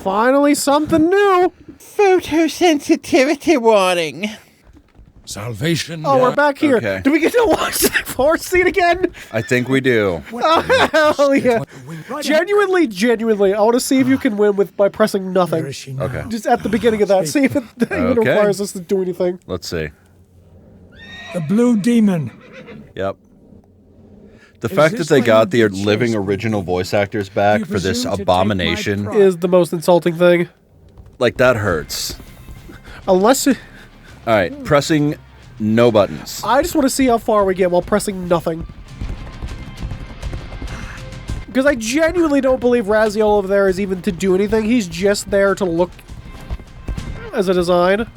Finally something new. Photosensitivity warning. Salvation. Oh, we're back here. Okay. Do we get to watch the horse scene again? I think we do. Oh, hell yeah. Genuinely, I want to see if you can win by pressing nothing. Where is she now? Okay. Just at the beginning of that. See if it even Okay. requires us to do anything. Let's see. The Blue Demon. Yep. The fact that this they why got you the did living chase me? original voice actors back You for this presume to take abomination, my Is the most insulting thing. like that hurts. Unless All right, pressing no buttons. I just want to see how far we get while pressing nothing. Because I genuinely don't believe Raziel over there is even to do anything. He's just there to look as a design.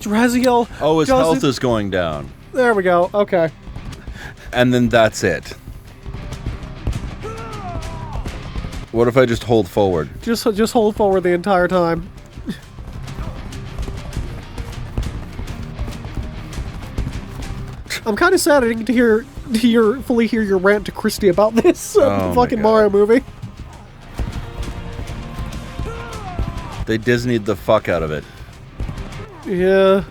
Raziel. Oh, his health is going down. There we go. Okay. And then that's it. What if I just hold forward? Just hold forward the entire time. I'm kind of sad I didn't get to fully hear your rant to Christy about this Oh my fucking God. Mario movie. They Disney'd the fuck out of it. Yeah.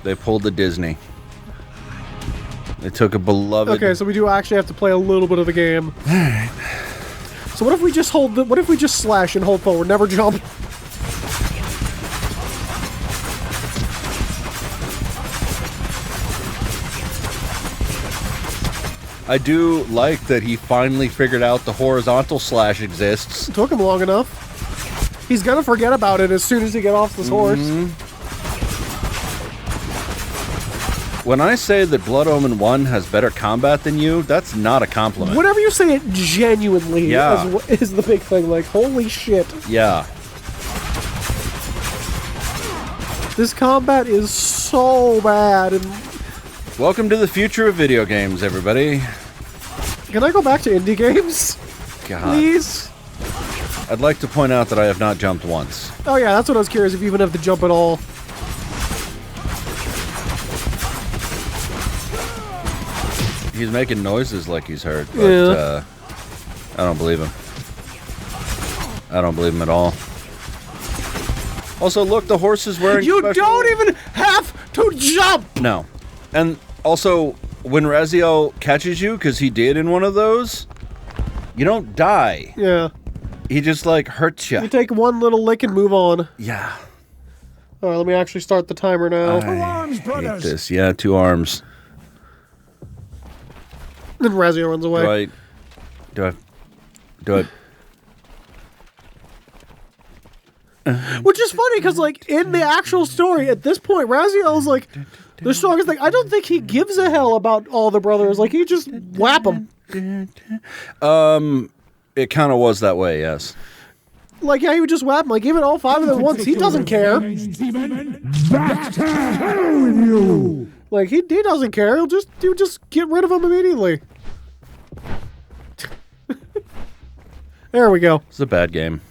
They pulled the Disney. They took a beloved... Okay, so we do actually have to play a little bit of the game. Alright. So what if we just what if we just slash and hold forward, never jump? I do like that he finally figured out the horizontal slash exists. It took him long enough. He's gonna forget about it as soon as he gets off this horse. When I say that Blood Omen 1 has better combat than you, that's not a compliment. Whenever you say it genuinely Yeah. is the big thing. Like, holy shit. Yeah. This combat is so bad. And Welcome to the future of video games, everybody. can I go back to indie games? God. Please? I'd like to point out that I have not jumped once. Oh yeah, that's what I was curious if you even have to jump at all. He's making noises like he's hurt, but Yeah. I don't believe him. I don't believe him at all. Also, look, the horse is wearing You special... don't even have to jump! No. And also, when Raziel catches you, because he did in one of those, you don't die. Yeah. He just, like, hurts you. You take one little lick and move on. Yeah. Alright, let me actually start the timer now. I hate this. Yeah, 2 arms. Then Raziel runs away. Do I... Which is funny, because, like, in the actual story, at this point, Raziel is, like, the strongest thing. I don't think he gives a hell about all the brothers. Like, he just whap them. It kind of was that way, yes. Like, yeah, he would just whap them. Like, even all 5 of them at once. He doesn't care. Back to hell with you! Like, he doesn't care. He'll just get rid of them immediately. There we go. It's a bad game.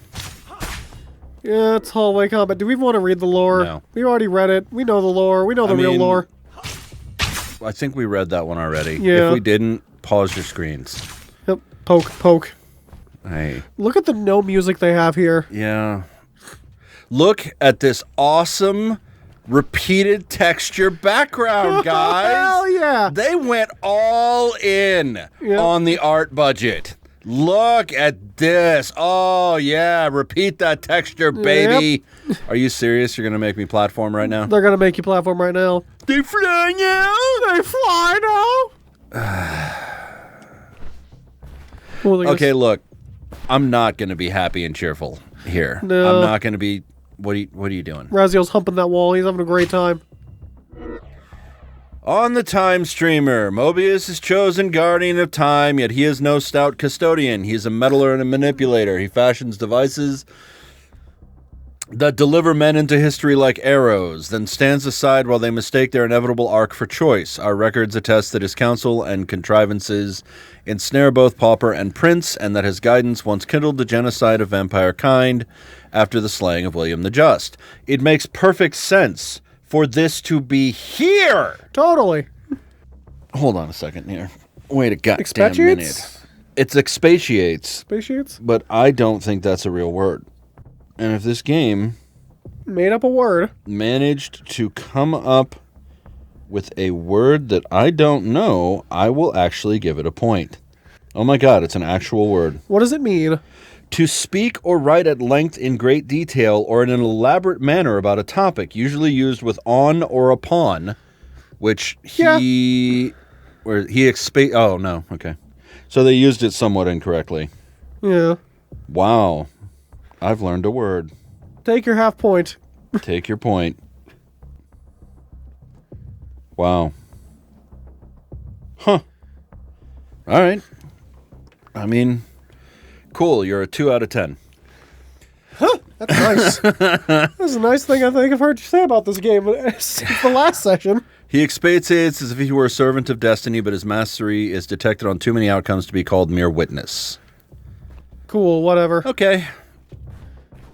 Yeah, it's hallway combat. Do we want to read the lore? No. We already read it. We know the lore. We know the real mean, lore. I think we read that one already. Yeah. If we didn't, pause your screens. Yep. Poke. Hey. Look at the no music they have here. Yeah. Look at this awesome repeated texture background, guys. Hell yeah. They went all in Yep. on the art budget. Look at this. Oh, yeah. Repeat that texture, baby. Are you serious? You're going to make me platform right now? They're going to make you platform right now. They fly now? They fly now? Well, I guess- Okay, look. I'm not going to be happy and cheerful here. No. I'm not going to be... What are you doing? Raziel's humping that wall. He's having a great time. On the Time Streamer, Mobius is chosen guardian of time, yet he is no stout custodian. He is a meddler and a manipulator. He fashions devices that deliver men into history like arrows, then stands aside while they mistake their inevitable arc for choice. Our records attest that his counsel and contrivances ensnare both pauper and prince, and that his guidance once kindled the genocide of vampire kind after the slaying of William the Just. It makes perfect sense for this to be here. Totally. Hold on a second here. Wait a goddamn Expatriates? minute. It's expatiates, Spatiates? but I don't think that's a real word. And if this game Made up a word. managed to come up with a word that I don't know, I will actually give it a point. Oh my god, it's an actual word. What does it mean? To speak or write at length in great detail or in an elaborate manner about a topic, usually used with on or upon, which oh no, okay. So they used it somewhat incorrectly. Yeah. Wow. I've learned a word. Take your half point. Take your point. Wow. Huh. All right. I mean, cool. You're a 2 out of 10. That's nice. That's a nice thing I think I've heard you say about this game since the last session. He expatiates as if he were a servant of destiny, but his mastery is detected on too many outcomes to be called mere witness. Cool, whatever. Okay.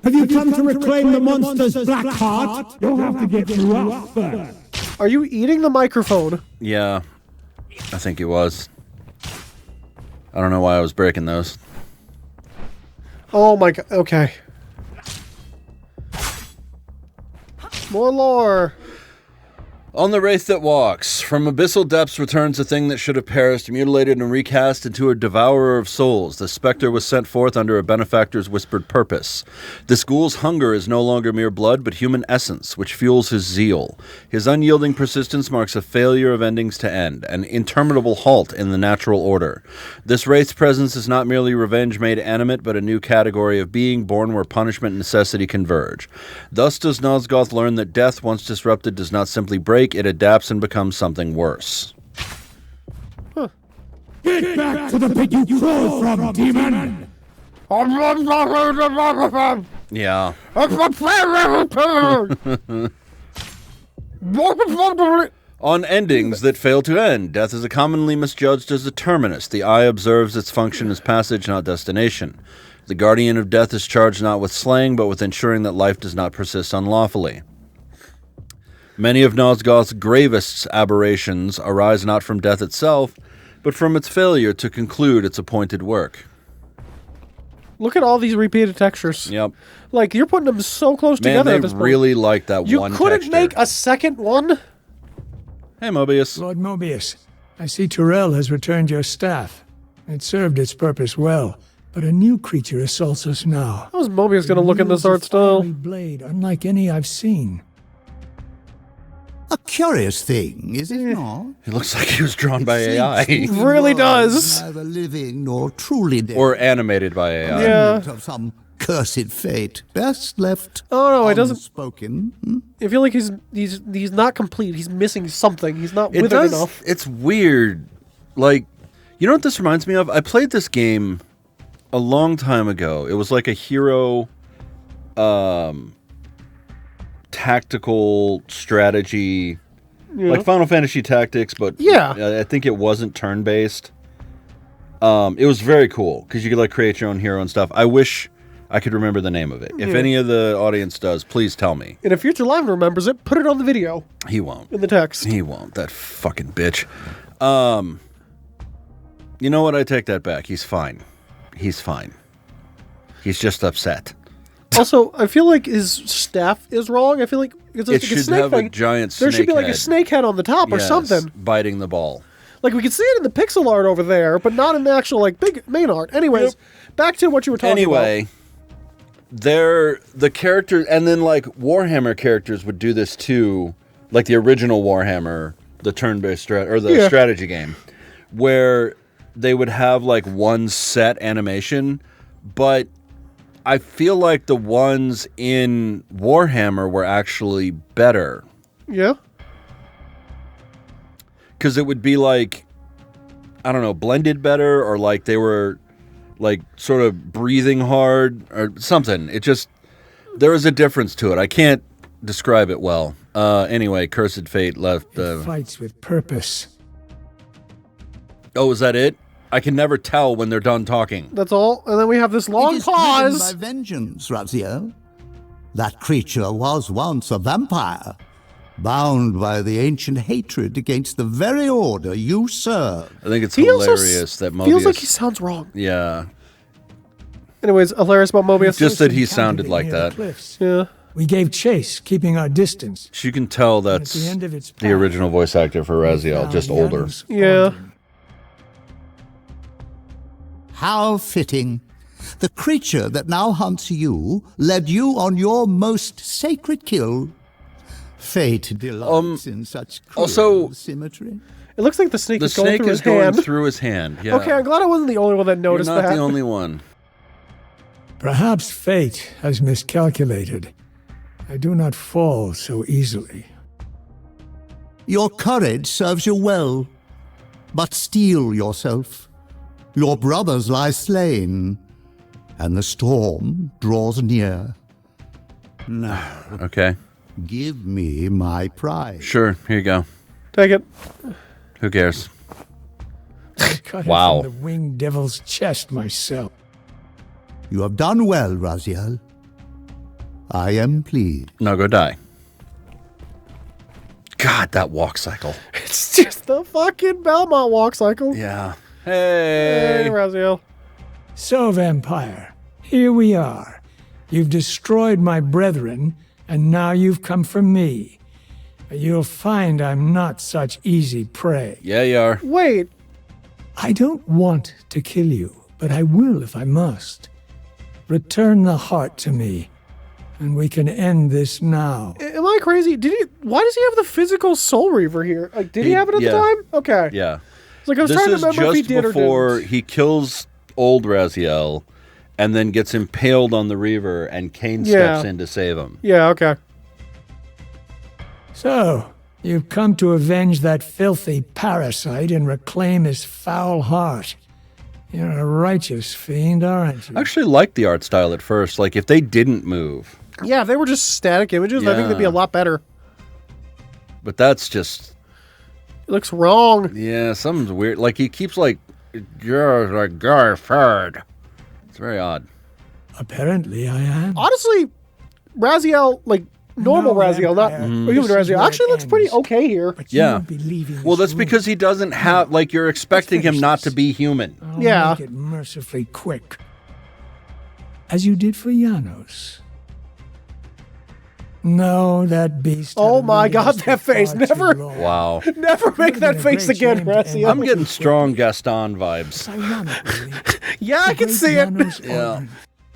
Have you come to reclaim the monster's black heart? You'll have to get through us first. Are you eating the microphone? Yeah. I think he was. I don't know why I was breaking those. Oh my god. Okay. More lore. On the Wraith that walks, from abyssal depths returns a thing that should have perished, mutilated and recast into a devourer of souls. The spectre was sent forth under a benefactor's whispered purpose. This ghoul's hunger is no longer mere blood, but human essence, which fuels his zeal. His unyielding persistence marks a failure of endings to end, an interminable halt in the natural order. This wraith's presence is not merely revenge made animate, but a new category of being born where punishment and necessity converge. Thus does Nosgoth learn that death, once disrupted, does not simply break, it adapts and becomes something worse. Get back to the pit you crawled from, demon! Yeah. On endings that fail to end, death is commonly misjudged as a terminus. The eye observes its function as passage, not destination. The guardian of death is charged not with slaying, but with ensuring that life does not persist unlawfully. Many of Nosgoth's gravest aberrations arise not from death itself, but from its failure to conclude its appointed work. Look at all these repeated textures. Yep. Like, you're putting them so close together at this Man, point. they really like that You one couldn't texture. make a second one? Hey, Mobius. Lord Mobius, I see Tyrell has returned your staff. It served its purpose well, but a new creature assaults us now. How's Mobius going to look in this art A style? fiery blade, unlike any I've seen. A curious thing, is it not? He looks like he was drawn by AI. Really does. Neither living nor truly dead. Or animated by AI. Yeah. Of some cursed fate, best left. Oh, no, it doesn't. Unspoken. I feel like he's not complete. He's missing something. He's not It withered does. enough. It's weird. Like, you know what this reminds me of? I played this game a long time ago. It was like a hero tactical strategy, like Final Fantasy Tactics, but Yeah. I think it wasn't turn-based. It was very cool because you could like create your own hero and stuff. I wish I could remember the name of it. If Yeah. any of the audience does, please tell me. And if Future Live remembers it, put it on the video He won't. in the text. He won't. That fucking bitch. You know what? I take that back. He's fine. He's fine. He's just upset. Also, I feel like his staff is wrong. I feel like it's It should snake have thing. a giant There should be like a head. snake head on the top or Yes, something. biting the ball. Like we could see it in the pixel art over there, but not in the actual like big main art. Anyways, back to what you were talking Anyway, the character, and then like Warhammer characters would do this too, like the original Warhammer, the turn-based strategy game, where they would have like one set animation, but I feel like the ones in Warhammer were actually better. about. Yeah. Because it would be like, I don't know, blended better, or like they were like sort of breathing hard or something. It just, there was a difference to it. I can't describe it well. Anyway, Cursed Fate left. Fights with purpose. Oh, is that it? I can never tell when they're done talking. That's all. And then we have this It long is driven pause. by vengeance, Raziel. That creature was once a vampire, bound by the ancient hatred against the very order you serve. I think it's He also hilarious that Mobius... feels like he sounds wrong. Yeah. Anyways, hilarious about Mobius. Just that he Encountered sounded it like near the that. cliffs. Yeah. We gave chase, keeping our distance. You can tell And at that's the end of its the path, original voice actor for we Raziel, found just older. Janos Yeah. wandering. How fitting. The creature that now hunts you led you on your most sacred kill. Fate delights in such cruel also- symmetry. It looks like the snake The is going snake through is his going hand. through his hand. Yeah. Okay, I'm glad I wasn't the only one that You're noticed not that. the only one. Perhaps fate has miscalculated. I do not fall so easily. Your courage serves you well, but steel yourself. Your brothers lie slain, and the storm draws near. Now, Okay. give me my prize. Sure. Here you go. Take it. Who cares? I cut Wow. it from the winged devil's chest myself. You have done well, Raziel. I am pleased. No, go die. God, that walk cycle. It's just the fucking Belmont walk cycle. Yeah. Hey, Hey. Raziel. So, vampire, here we are. You've destroyed my brethren, and now you've come for me. You'll find I'm not such easy prey. Yeah, you are. Wait, I don't want to kill you, but I will if I must. Return the heart to me, and we can end this now. am I crazy? Why does he have the physical Soul Reaver here? Like, did he have it at yeah. the time? Okay. Yeah. It's like I was This trying to is remember if he just did before or didn't. he kills old Raziel and then gets impaled on the Reaver and Kane steps Yeah. in to save him. Yeah, okay. So, you've come to avenge that filthy parasite and reclaim his foul heart. You're a righteous fiend, aren't you? I actually liked the art style at first. Like, if they didn't move, Yeah, if they were just static images, I think they'd be a Yeah. lot better. but that's just, It looks wrong. yeah, something's weird. Like, he keeps, like, you're a Garford. It's very odd. Apparently, I am. Honestly, Raziel, like, normal No, Raziel, not vampire. human This is Raziel, where actually it looks pretty ends. okay here. But you Yeah. won't be leaving Well, this that's because room. he doesn't have, like, you're expecting him finish not to this. be human. I'll Yeah. make it mercifully quick. As you did for Janos. No, that beast. had Oh my eluded God, us that for face. far too Never- long. Wow. Never make been that a face great again, shame to end Raziel. I'm getting strong Gaston vibes. Ironically, Yeah, I the can great see it. Janos Yeah. order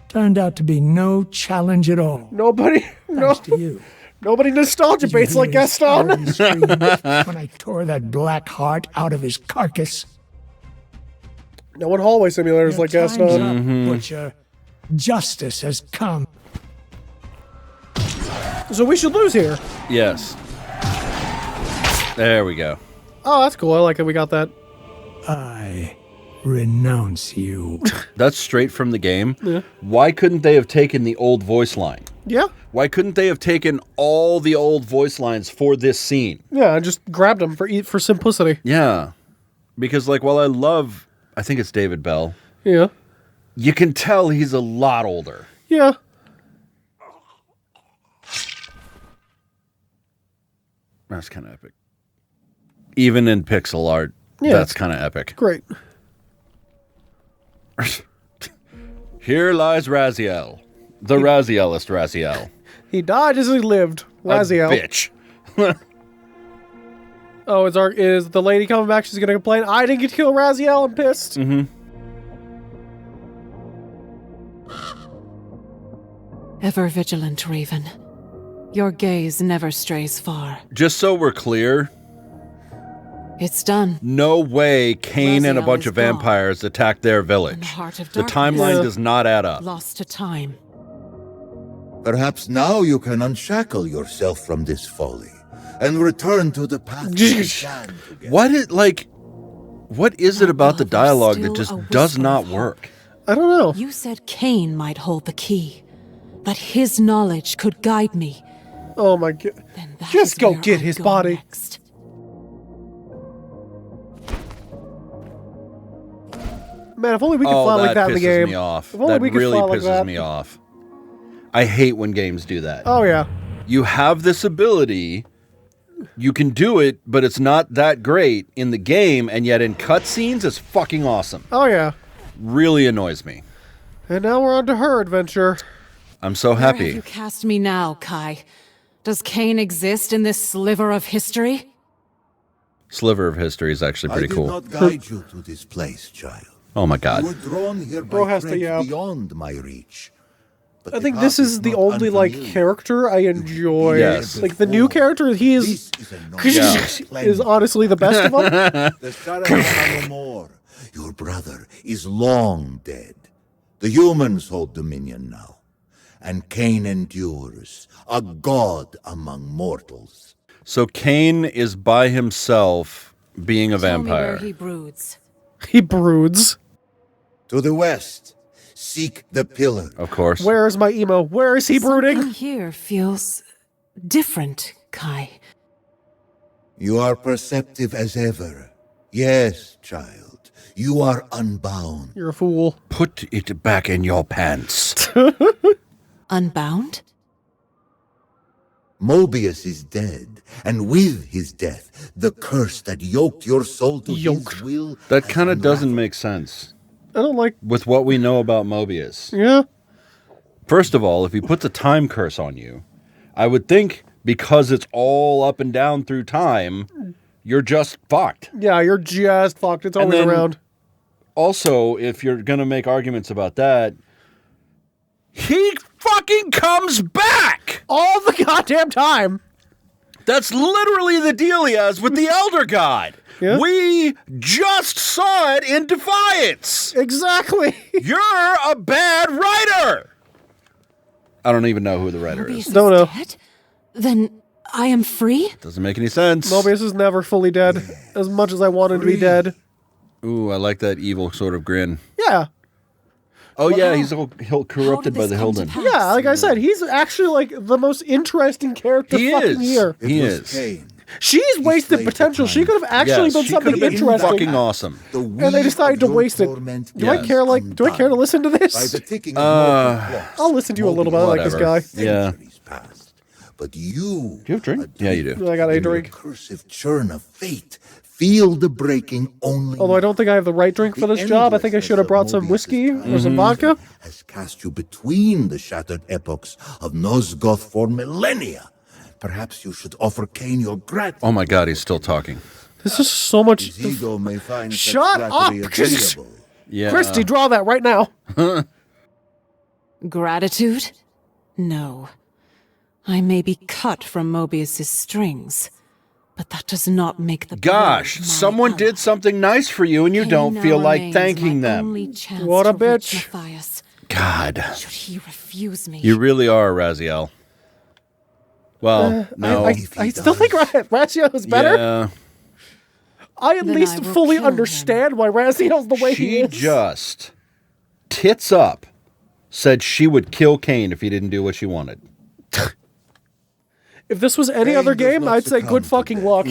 turned out to be no challenge at all. Nobody, no, Thanks to you. nobody nostalgia Did you baits hear like his Gaston. scream when I tore that black heart out of his carcass? No one hallway simulators Your like time's Gaston. up, Butcher. Justice has come. So we should lose here. Yes. There we go. Oh, that's cool. I like that we got that. I renounce you. That's straight from the game. Yeah. Why couldn't they have taken the old voice line? Yeah, Why couldn't they have taken all the old voice lines for this scene? yeah. I just grabbed them for simplicity. Yeah. Because, like, while I think it's David Bell, Yeah, you can tell he's a lot older. yeah. That's kind of epic. Even in pixel art, Yeah. that's kind of epic. Great. Here lies Raziel. The Razielist Raziel. He died as he lived. A Raziel. bitch. Oh, is the lady coming back? She's gonna complain. I didn't get to kill Raziel. I'm pissed. Ever vigilant, Raven. Your gaze never strays far. Just so we're clear, It's done. no way Cain and a Raziel bunch is of gone. vampires attacked their In the village. heart of The darkness. timeline Yeah. does not add up. Lost to time. Perhaps now you can unshackle yourself from this folly and return to the path we began together. What is it about the Above, dialogue that still just a does whisper not of work? I don't know. You said Cain might hold the key. That his knowledge could guide me. Oh my god. Then that Just is go where get I his go body. Next. Man, if only we could Oh, fly like that pisses in the game. me off. If only That we could really fly like pisses that. me off. I hate when games do that. Oh yeah. You have this ability, you can do it, but it's not that great in the game, and yet in cutscenes, it's fucking awesome. Oh, yeah. Really annoys me. And now we're on to her adventure. I'm so Where have happy. you cast me now, Kai? Does Cain exist in this sliver of history? Sliver of history is actually pretty I cool. did not guide you to this place, child. Oh my You god. were drawn here Bro by has to threats yap. beyond my reach. But I the think path this is the not only, like, unfamiliar. character I enjoy. Yes. Like, the new character, he is... This is a no- is honestly the best of them. The Sharath are no more. Your brother is long dead. The humans hold dominion now. And Cain endures, a god among mortals. So Cain is by himself being a Tell me where vampire. he broods. He broods. To the west, seek the pillar. Of course. Where is my emo? Where is he brooding? Something here feels different, Kai. You are perceptive as ever. Yes, child. You are unbound. You're a fool. Put it back in your pants. Unbound? Mobius is dead, and with his death, the curse that yoked your soul to Yoked. his will. That has kind of doesn't unraveled. make sense I don't like... with what we know about Mobius. Yeah. First of all, if he puts a time curse on you, I would think because it's all up and down through time, you're just fucked. Yeah, you're just fucked. It's And always then- around. Also, if you're going to make arguments about that, he fucking comes back! All the goddamn time. That's literally the deal he has with the Elder God. Yeah. We just saw it in Defiance. Exactly. You're a bad writer. I don't even know who the writer Mobius is. is Don't know. dead? Then I am free? Doesn't make any sense. Mobius is never fully dead. As much as I want him to be dead. Ooh, I like that evil sort of grin. Yeah. Oh yeah, he's all corrupted by this the come to Hilden. pass? Yeah, like I said, he's actually like the most interesting character He fucking is. here. It He was is. Cain. She's wasted slayed potential. the She could have actually Yes, been she something could've been interesting. fucking awesome. The And they weed decided to of your waste it. torment Do I Yes. care? Like, do I care to listen to By this? the ticking of mortal clocks, I'll listen to you a little bit. I like this guy. Whatever. Yeah. centuries passed. But you... Do you have a drink? Yeah, you do. I got a in the drink. recursive churn of fate, feel the breaking only Although I don't think I have the right drink for this job. I think I should have brought some whiskey or some vodka. has cast you between the shattered epochs of Nosgoth for millennia. Perhaps you should offer Cain your gratitude. Oh my god, he's still talking. This is so much. His ego may find such Shut flattery up! agreeable. Yeah. Christy, draw that right now. Gratitude? No. I may be cut from Mobius's strings, but that does not make the Gosh, blood my someone ally. did something nice for you and you Cain don't now feel like remains thanking my them. only chance What a to reach bitch. Matthias. God. Should he refuse me? You really are, Raziel. Well, no. I still think Raziel is better. Yeah. I at Then least I will fully kill him. understand why Raziel's the way he She is. just, tits up, said she would kill Cain if he didn't do what she wanted. If this was any Cain other does game, not I'd say succumb good to fucking death. luck.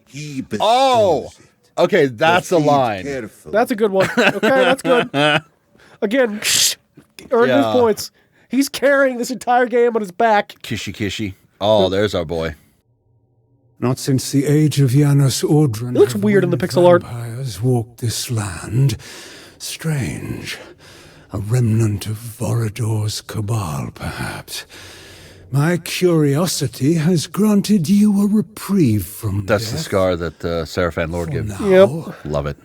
He bestows Oh! it. Okay, that's a Proceed line. carefully. That's a good one. Okay, that's good. Again, earned his Yeah. points. He's carrying this entire game on his back. Kishy kishy. Oh, there's our boy. Not since the age of Janos Ordran. It looks have weird in the winged pixel art. Vampires walked this land. Strange. A remnant of Vorador's cabal, perhaps. My curiosity has granted you a reprieve from That's death. the scar that Seraphan Lord gives. Now, Yep. Love it.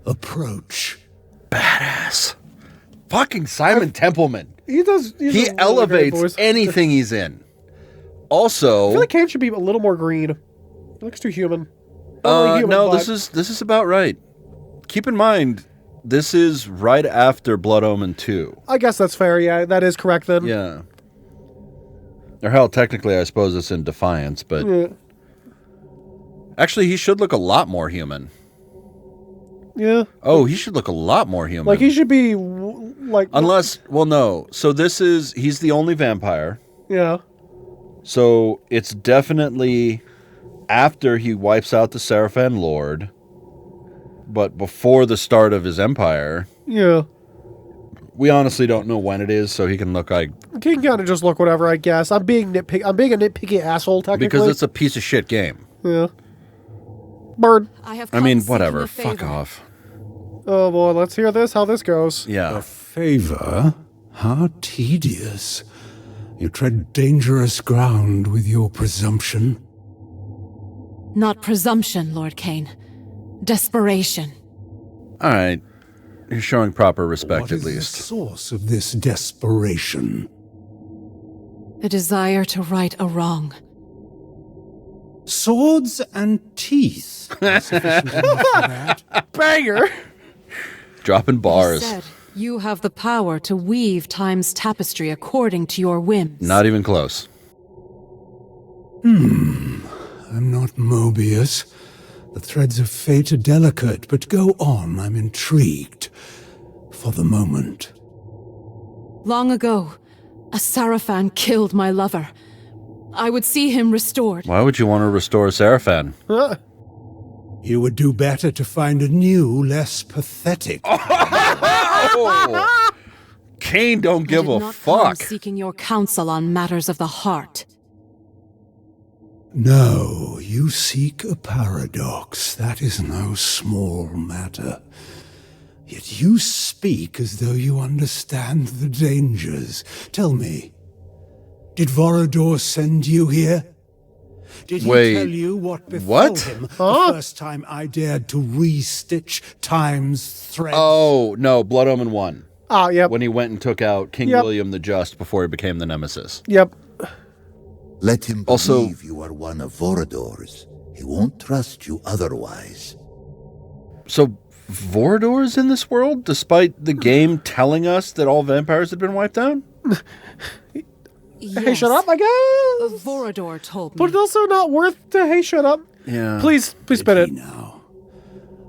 approach. Badass. Fucking Simon Templeman. He does. He's a He really great elevates voice. anything he's in. I Also, feel like Cain should be a little more green. He looks too human. Not really human, no, but- this is about right. Keep in mind, this is right after Blood Omen 2. I guess that's fair. Yeah, that is correct then. Yeah. Or hell, technically, I suppose it's in Defiance, but Yeah. actually, he should look a lot more human. Yeah. Oh, he should look a lot more human. Like he should be like. Unless, well, no. So he's the only vampire. Yeah. So it's definitely after he wipes out the Seraphan Lord, but before the start of his empire. Yeah. We honestly don't know when it is, so he can look like... He can kind of just look whatever, I guess. I'm being a nitpicky asshole, technically. Because it's a piece of shit game. Yeah. Bird. I mean, whatever. Fuck off. Oh boy, let's hear this, how this goes. Yeah. A favor? How tedious. You tread dangerous ground with your presumption. Not presumption, Lord Kane. Desperation. All right. You're showing proper respect, What at is least. the source of this desperation? A desire to right a wrong. Swords and teeth. Are sufficient enough for that. Banger! Dropping bars. You said you have the power to weave time's tapestry according to your whims. Not even close. I'm not Mobius. The threads of fate are delicate, but go on, I'm intrigued. For the moment. Long ago, a Sarafan killed my lover. I would see him restored. Why would you want to restore Seraphan? You would do better to find a new, less pathetic. Oh! Kane don't give I did a not come fuck. seeking your counsel on matters of the heart. No, you seek a paradox. That is no small matter. Yet you speak as though you understand the dangers. Tell me, did Vorador send you here? Did he Wait, tell you what befell what? him the first time I dared to re-stitch time's threads? Oh, no, Blood Omen 1. Ah, yep. When he went and took out King Yep. William the Just before he became the Nemesis. Yep. Let him Also- believe you are one of Vorador's. He won't trust you otherwise. So, Vorador's in this world, despite the game telling us that all vampires had been wiped out? Hey, shut up, I guess. Vorador told me. But it's also not worth to hey, shut up. Yeah. Please spin it. Now,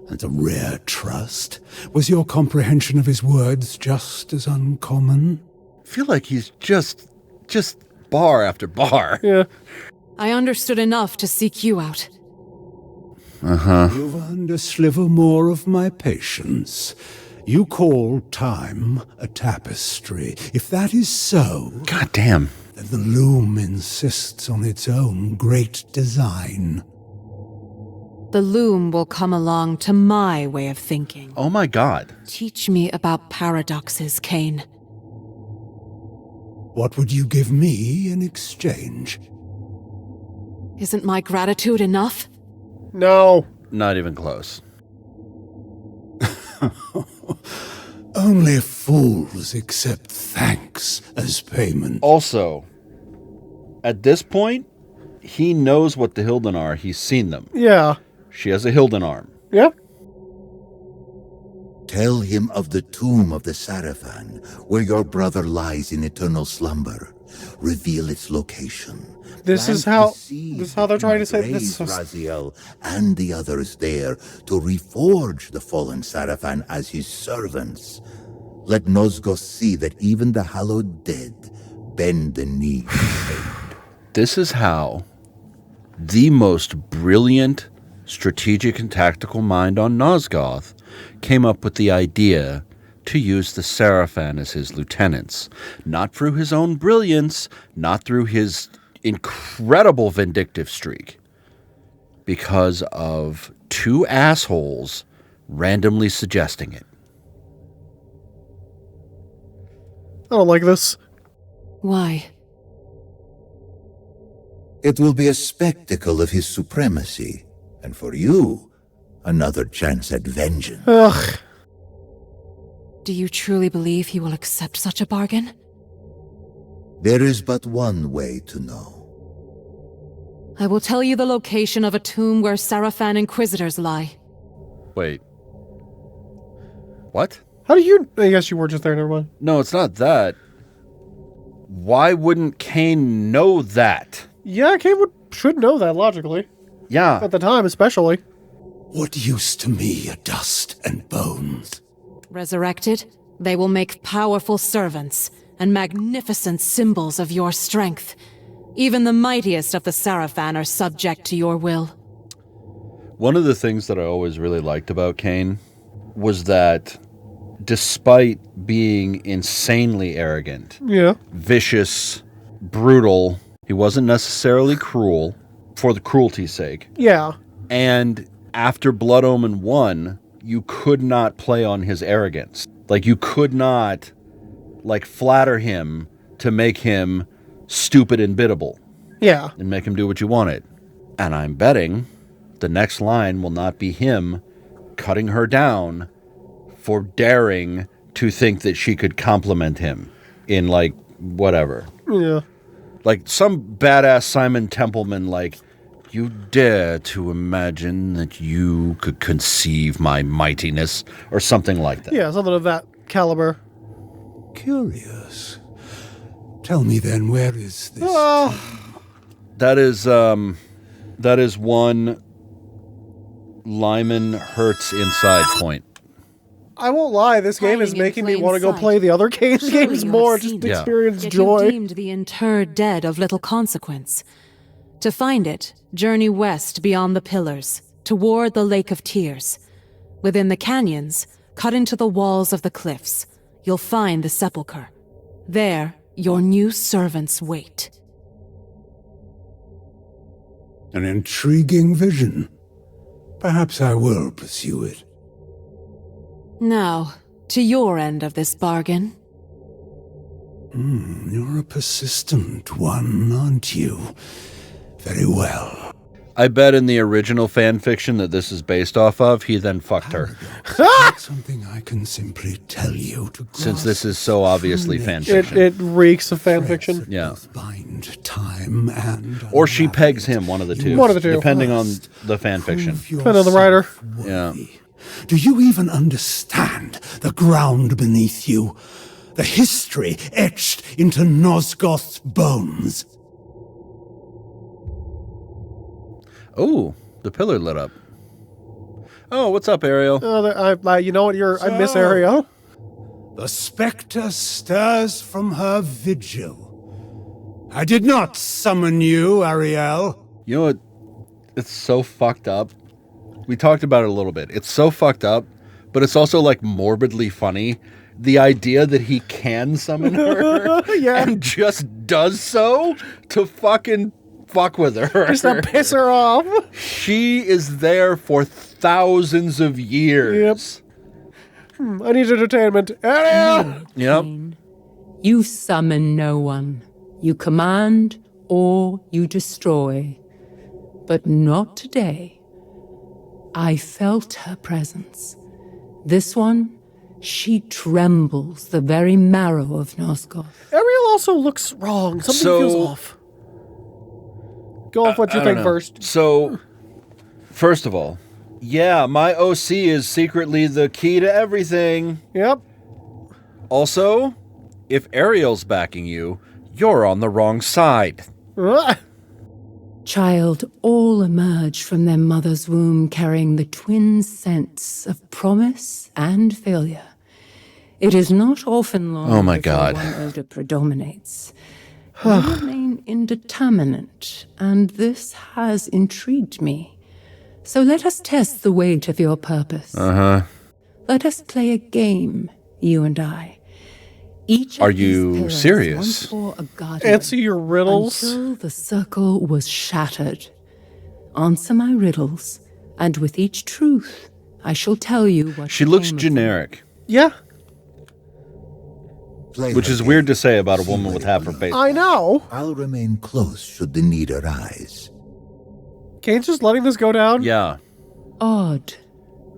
and a rare trust. Was your comprehension of his words just as uncommon? I feel like he's just bar after bar. Yeah. I understood enough to seek you out. You've earned a sliver more of my patience. You call time a tapestry. If that is so, God damn. then the loom insists on its own great design. The loom will come along to my way of thinking. Oh my god. Teach me about paradoxes, Kane. What would you give me in exchange? Isn't my gratitude enough? No. Not even close. Only fools accept thanks as payment. Also, at this point, he knows what the Hilden are. He's seen them. Yeah. She has a Hilden arm. Yep. Tell him of the tomb of the Sarafan, where your brother lies in eternal slumber. Reveal its location. This is Plant how- the seed this is how they're trying to say raise this is- Raziel and the others there to reforge the fallen Sarafan as his servants. Let Nosgoth see that even the hallowed dead bend the knee. This is how the most brilliant strategic and tactical mind on Nosgoth came up with the idea to use the Sarafan as his lieutenants. Not through his own brilliance, not through his incredible vindictive streak, because of two assholes randomly suggesting it. I don't like this. Why? It will be a spectacle of his supremacy, and for you, another chance at vengeance. Ugh. Do you truly believe he will accept such a bargain? There is but one way to know. I will tell you the location of a tomb where Sarafan Inquisitors lie. Wait. What? How do you... I guess you were just there, never mind. No, it's not that. Why wouldn't Kane know that? Yeah, Kane should know that, logically. Yeah. At the time, especially. What use to me are dust and bones? Resurrected, they will make powerful servants and magnificent symbols of your strength. Even the mightiest of the Sarafan are subject to your will. One of the things that I always really liked about Kane was that despite being insanely arrogant, Yeah. vicious, brutal, he wasn't necessarily cruel for the cruelty's sake. Yeah. And after Blood Omen 1, you could not play on his arrogance. Like, you could not, like, flatter him to make him stupid and biddable Yeah. and make him do what you wanted. And I'm betting the next line will not be him cutting her down for daring to think that she could compliment him in, like, whatever. Yeah. Like, some badass Simon Templeman, like, you dare to imagine that you could conceive my mightiness, or something like that. Yeah, something of that caliber. Curious. Tell me then, where is this? That is one Lyman Hertz inside point. I won't lie, this game is Hiding in making me plain want to go sight. play the other Surely games you more, have just seen to it. experience Yet joy. you deemed the interred dead of little consequence. To find it, journey west beyond the pillars, toward the Lake of Tears. Within the canyons, cut into the walls of the cliffs, you'll find the sepulchre. There, your new servants wait. An intriguing vision. Perhaps I will pursue it. Now, to your end of this bargain. You're a persistent one, aren't you? Very well. I bet in the original fan fiction that this is based off of, he then fucked her. Not something I can simply tell you to Since this is so obviously fan It, fiction. it reeks of fanfiction. Yeah. bind time and Or she pegs him, one of the two. One of the two. Depending on the fan fiction. Depending on the writer. Yeah. Do you even understand the ground beneath you? The history etched into Nosgoth's bones? Oh, the pillar lit up. Oh, what's up, Ariel? You know what? I miss Ariel. The spectre stirs from her vigil. I did not summon you, Ariel. You know what? It's so fucked up. We talked about it a little bit. It's so fucked up, but it's also, like, morbidly funny. The idea that he can summon her Yeah. and just does so to fucking fuck with her. Just to piss her off. She is there for thousands of years. I need entertainment. Ariel! Yep. You summon no one. You command or you destroy. But not today. I felt her presence. This one, she trembles the very marrow of Nosgoth. Ariel also looks wrong. Something feels off. Go off what you I think don't know. first. So, first of all, yeah, my OC is secretly the key to everything. Yep. Also, if Ariel's backing you, you're on the wrong side. Child all emerge from their mother's womb carrying the twin scents of promise and failure. It is not often long Oh my before God. one odor predominates. You remain indeterminate, and this has intrigued me. So let us test the weight of your purpose. Let us play a game, you and I. Each Are of these you pillars serious? once bore a guardian Answer your riddles. until the circle was shattered. Answer my riddles, and with each truth, I shall tell you what She looks came of them. generic, Yeah, Play which her is game. weird to say about a See woman what with it half her will. face. I know. I'll remain close should the need arise. Kane's just letting this go down. Yeah. Odd.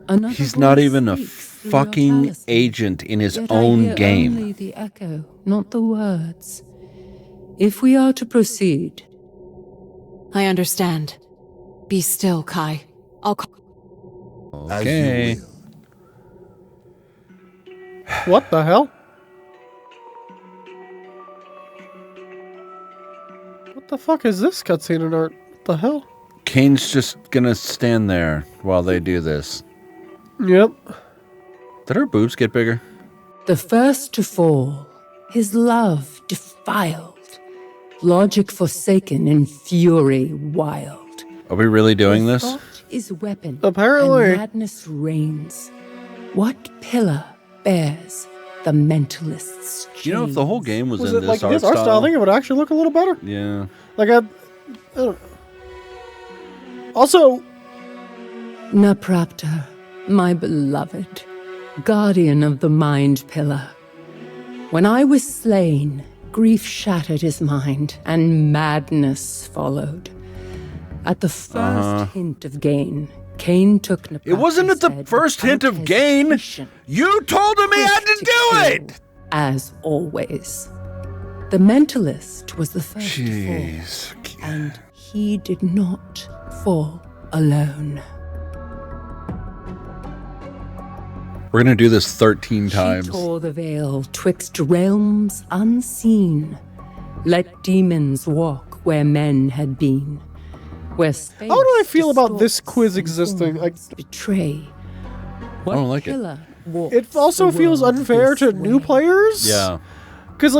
Another He's not voice even a speaks through your fucking talisman. agent in his Yet I own hear game. Only the echo, not the words. If we are to proceed, I understand. Be still, Kai. I'll call. As Okay. you will. What the hell? What the fuck is this cutscene in art? What the hell? Kane's just gonna stand there while they do this. Yep. Did her boobs get bigger? the first to fall, his love defiled, logic forsaken in fury wild. Are we really doing The this? thought is weapon. Apparently. And madness reigns. What pillar bears the mentalist's chains. You know, if the whole game was Was in it this like his art style, I think it would actually look a little better. Yeah. Like I don't know. Also, Naprapta, my beloved, guardian of the mind pillar. When I was slain, grief shattered his mind, and madness followed. At the first hint of gain, Cain took Naprapta's It wasn't at the head first hint of gain. hesitation. You told him he had to do it! As always. The mentalist was the first to Jeez. fall, and he did not fall alone. We're going to do this 13 times. She tore the veil twixt realms unseen. Let demons walk where men had been. Where space how do I feel about this distorts quiz and existing? forms betray. What don't like it. pillar walks it also the feels world unfair this to new way? players. Yeah. Because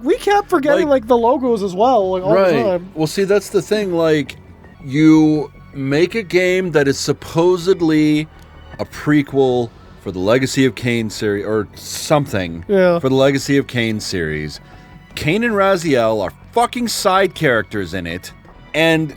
we kept forgetting Like- the logos as well, all the time. Well, see, that's the thing. Like, you make a game that is supposedly a prequel for the Legacy of Kain series, or something for the Legacy of Kain series. Kain and Raziel are fucking side characters in it, and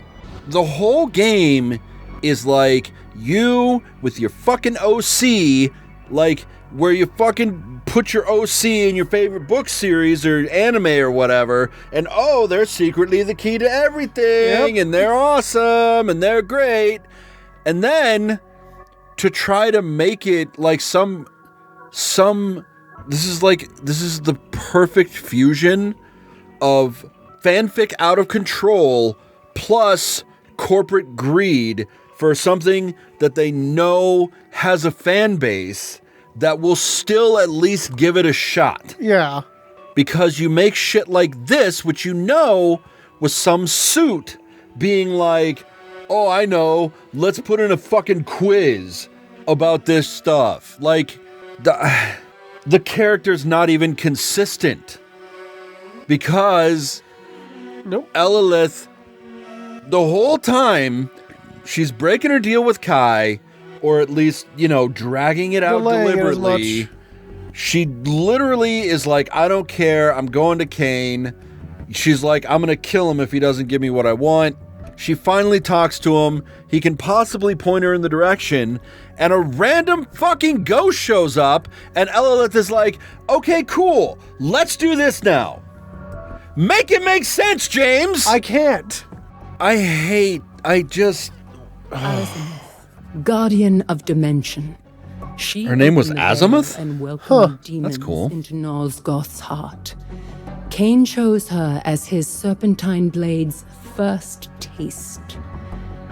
the whole game is like you with your fucking OC, like where you fucking put your OC in your favorite book series or anime or whatever, and they're secretly the key to everything, and they're awesome, and they're great. And then to try to make it like this is the perfect fusion of fanfic out of control plus corporate greed for something that they know has a fan base that will still at least give it a shot. Yeah. Because you make shit like this, which you know was some suit being like, oh, I know, let's put in a fucking quiz about this stuff. Like, the character's not even consistent. Because Elilith, the whole time, she's breaking her deal with Kai, or at least, dragging it out Delaying deliberately. it as much. She literally is like, I don't care, I'm going to Cain. She's like, I'm going to kill him if he doesn't give me what I want. She finally talks to him. He can possibly point her in the direction, and a random fucking ghost shows up, and Elilith is like, okay, cool, let's do this now. Make it make sense, James! I can't. Guardian of Dimension. She Her name was opened the veil Azimuth? and welcomed demons That's cool. into Nosgoth's heart. Cain chose her as his serpentine blade's first taste.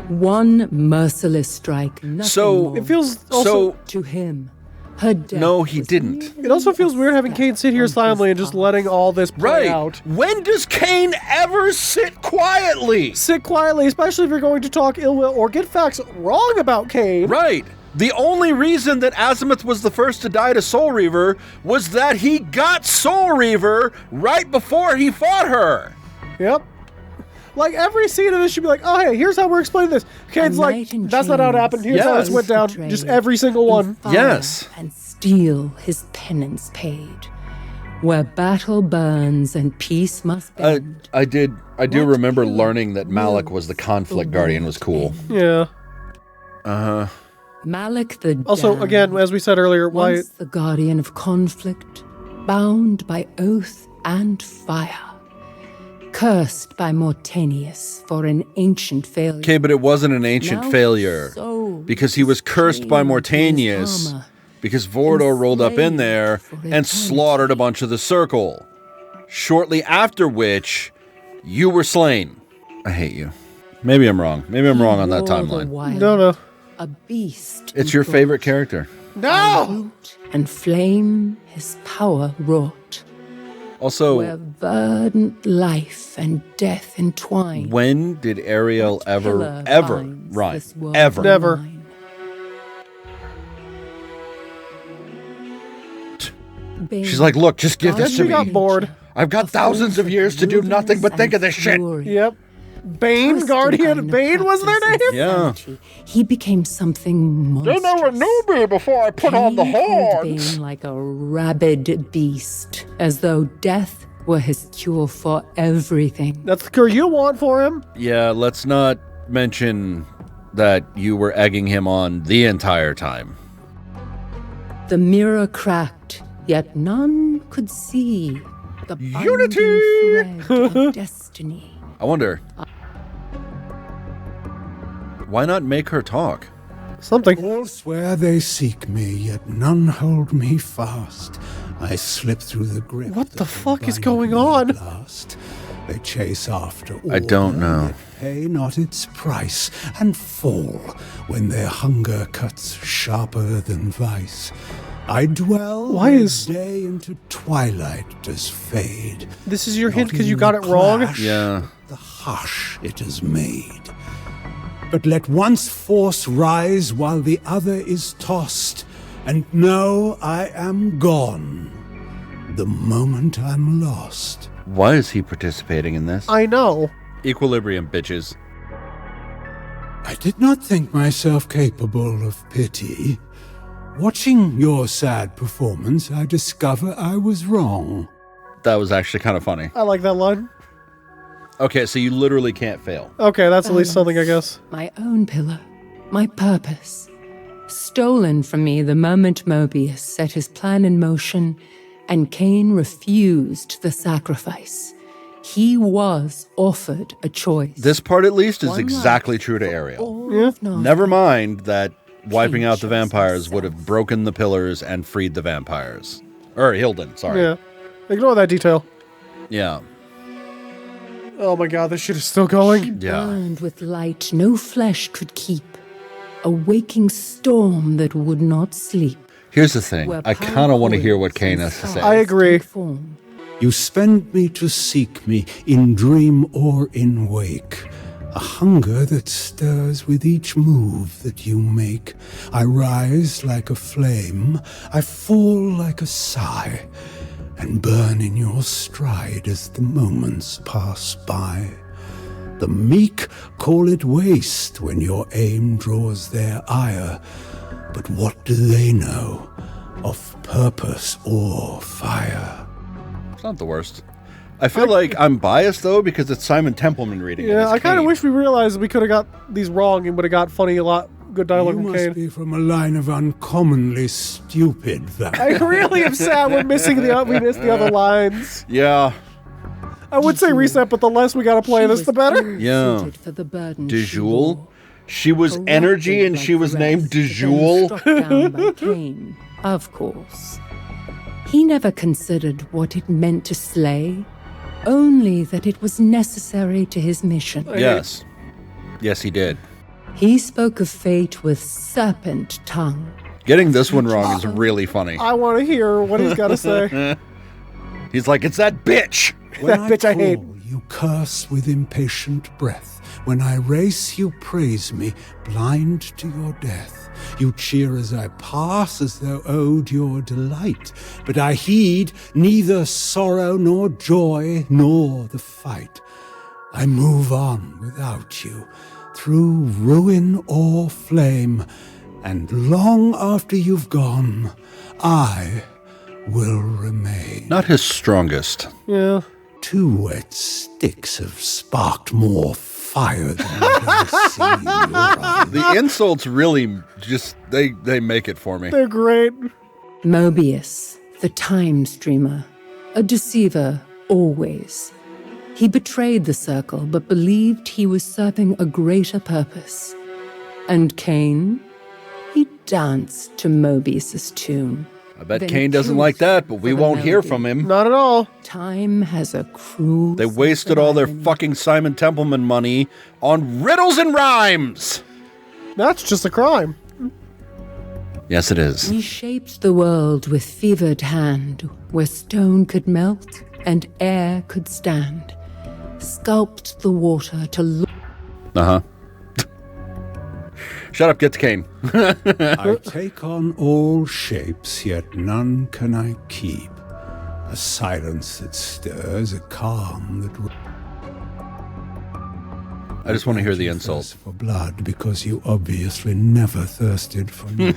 One merciless strike. So- It feels also. To him, her death. No, he was didn't. It also feels weird having Cain sit here silently and just letting all this play out. When does Cain ever sit quietly? Sit quietly, especially if you're going to talk ill will or get facts wrong about Cain. Right. The only reason that Azimuth was the first to die to Soul Reaver was that he got Soul Reaver right before he fought her. Yep. Like, every scene of this should be like, oh, hey, here's how we're explaining this. Cain's like, knight in that's not how it chains happened. Here's how this went down. betrayed. Just every single one. Fire Yes. And steel his penance paid. Where battle burns and peace must bend. I do What remember killer learning that Malik was the wills conflict the guardian was world cool. Yeah. Malik the Also, Damned, again, as we said earlier, why once the guardian of conflict, bound by oath and fire, cursed by Mortanius for an ancient failure. Okay, but it wasn't an ancient Now failure. so Because he was cursed by chained to his Mortanius. armor, Because Vordor rolled up in enslaved there for and eternity. slaughtered a bunch of the Circle. Shortly after which, you were slain. I hate you. Maybe I'm wrong. Maybe I'm wrong on that wore the timeline. wild, no. A beast. It's in your flesh. favorite character. No! Root and flame his power wrought. Also, Where verdant life and death entwine. when did Ariel What ever pillar binds rhyme? this world Ever. Never. mine? Bane, She's like, look, just give Guess this to she got me. bored. I've got thousands of years to do nothing but think of this shit. Yep. Bane, Twisted Guardian, kind of Bane was their practice name? and Yeah. sanity, he became something monstrous. They never knew me before I put on the Cain called horns. Bane like a rabid beast, as though death were his cure for everything. That's the cure you want for him. Yeah, let's not mention that you were egging him on the entire time. The mirror cracked, yet none could see the Unity! binding thread of destiny. I wonder, why not make her talk? Something. All swear they seek me, yet none hold me fast. I slip through the grip. What the that fuck is bind going me on? at last. They chase after order, I don't know. yet pay not its price, and fall when their hunger cuts sharper than vice. I dwell Why where is- day into twilight does fade. This is your hint Not because you in got the it wrong? clash, Yeah. the hush it is made. But let once force rise while the other is tossed, and know I am gone the moment I'm lost. Why is he participating in this? I know. Equilibrium, bitches. I did not think myself capable of pity. Watching your sad performance, I discover I was wrong. That was actually kind of funny. I like that line. Okay, so you literally can't fail. Okay, that's at least something, I guess. My own pillar, my purpose. Stolen from me the moment Mobius set his plan in motion, and Cain refused the sacrifice. He was offered a choice. This part, at least, is One exactly life true to for Ariel. all of Narnia. Never mind that wiping out the Cain chose vampires would have himself. broken the pillars and freed the vampires. Or Hilden, sorry. Yeah. Ignore that detail. Yeah. Oh my god, this shit is still going. Yeah. Burned with light no flesh could keep, a waking storm that would not sleep. Here's the thing. where I kind of want to hear what Cain power has to coils say. and I agree. stars form. You spend me to seek me in dream or in wake. A hunger that stirs with each move that you make. I rise like a flame, I fall like a sigh, and burn in your stride as the moments pass by. The meek call it waste when your aim draws their ire, but what do they know of purpose or fire? It's not the worst. I feel like I'm biased, though, because it's Simon Templeman reading it. Yeah, as I kind of Cain. wish we realized we could have got these wrong and would have got funny a lot. Good dialogue You from must Kane. be from a line of uncommonly stupid I vampires. really am sad we're missing we missed the other lines. Yeah. I would say reset, but the less we gotta play She this, was the better. Yeah. ill-suited for the burden she Dejul. bore. She was Corrupted energy and like she was the named rest, then Dejul. struck down by Cain, of course. He never considered what it meant to slay, only that it was necessary to his mission. Yes. Yes, he did. He spoke of fate with serpent tongue. Getting this one wrong is really funny. I want to hear what he's got to say. He's like, it's that bitch. When That bitch I hate. call, you curse with impatient breath. When I race, you praise me, blind to your death. You cheer as I pass, as though owed your delight. But I heed neither sorrow nor joy, nor the fight. I move on without you, through ruin or flame, and long after you've gone, I will remain. Not his strongest. Yeah. 2 wet sticks have sparked more fire than I've ever seen in your eyes. The insults really just, they make it for me. They're great. Mobius, the time streamer, a deceiver always. He betrayed the circle, but believed he was serving a greater purpose. And Cain, he danced to Mobius's tune. I bet Then Cain doesn't truth like that, but we for the won't hear melody. from him. Not at all. Time has a cruel. They sense wasted of all their irony. fucking Simon Templeman money on riddles and rhymes. That's just a crime. Yes, it is. He shaped the world with fevered hand, where stone could melt and air could stand. Sculpt the water to look. Uh-huh. Shut up, get to Cain. I take on all shapes, yet none can I keep. A silence that stirs, a calm that... I just want to hear the insult. Thirst for blood because you obviously never thirsted for me.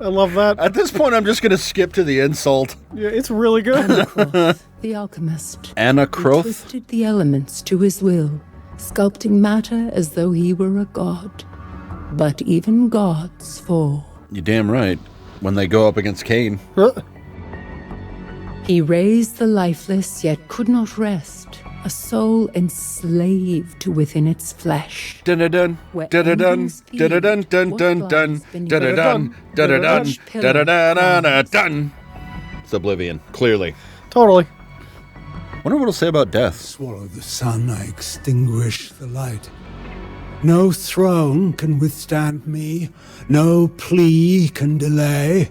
I love that. At this point, I'm just going to skip to the insult. Yeah, it's really good. Anakroth, the alchemist. Anna He Croth? twisted the elements to his will, sculpting matter as though he were a god. But even gods fall. You're damn right. When they go up against Cain. He raised the lifeless, yet could not rest, a soul enslaved within its flesh. Dun-dun-dun, Where dun-dun-dun, angels feed, dun-dun-dun, what dun-dun-dun, lies beneath dun-dun-dun, dun-dun-dun, each pillar dun-dun-dun-dun-dun. It's Oblivion, clearly. Totally. Wonder what it'll say about death. Swallow the sun, I extinguish the light. No throne can withstand me, no plea can delay.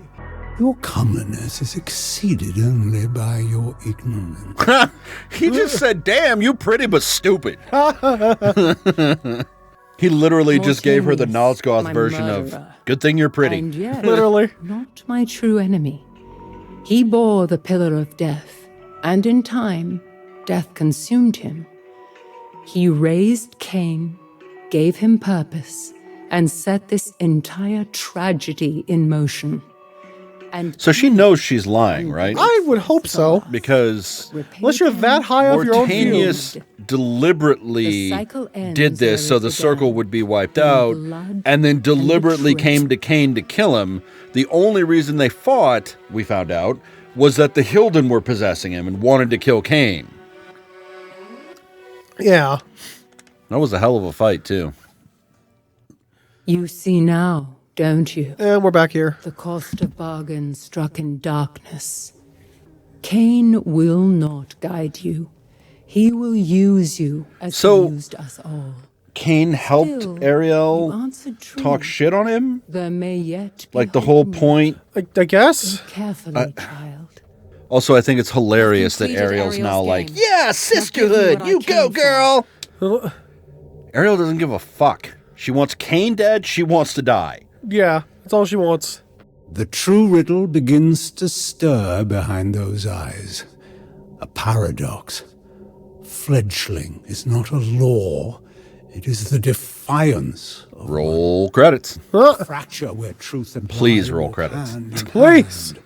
Your comeliness is exceeded only by your ignorance. He just said, damn, you pretty but stupid. He literally just gave her the Nosgoth my version murderer. of, good thing you're pretty. And yet, Literally. not my true enemy. He bore the pillar of death, and in time, death consumed him. He raised Cain, gave him purpose, and set this entire tragedy in motion. And So she knows she's lying, right? I would hope so. Because Unless you're that high off your own view. Mortanius deliberately The cycle ends did this so where the it circle began. would be wiped In out, blood and then and deliberately betrayal. came to Cain to kill him. The only reason they fought, we found out, was that the Hilden were possessing him and wanted to kill Cain. Yeah. That was a hell of a fight, too. You see now, don't you? And we're back here. The cost of bargain struck in darkness. Cain will not guide you. He will use you as So- he used us all. Cain helped Still, you Ariel answered true. talk shit on him? There may yet be Like the whole hope. point. I guess. Carefully, child. Also, I think it's hilarious that completed Ariel's Ariel's now game. like, yeah, give me what sisterhood, I you go, came for." girl. Ariel doesn't give a fuck. She wants Cain dead. She wants to die. Yeah, that's all she wants. The true riddle begins to stir behind those eyes. A paradox. Fledgling is not a law. It is the defiance of Roll credits. fracture where truth and Please lie roll walk credits. hand in Please. hand.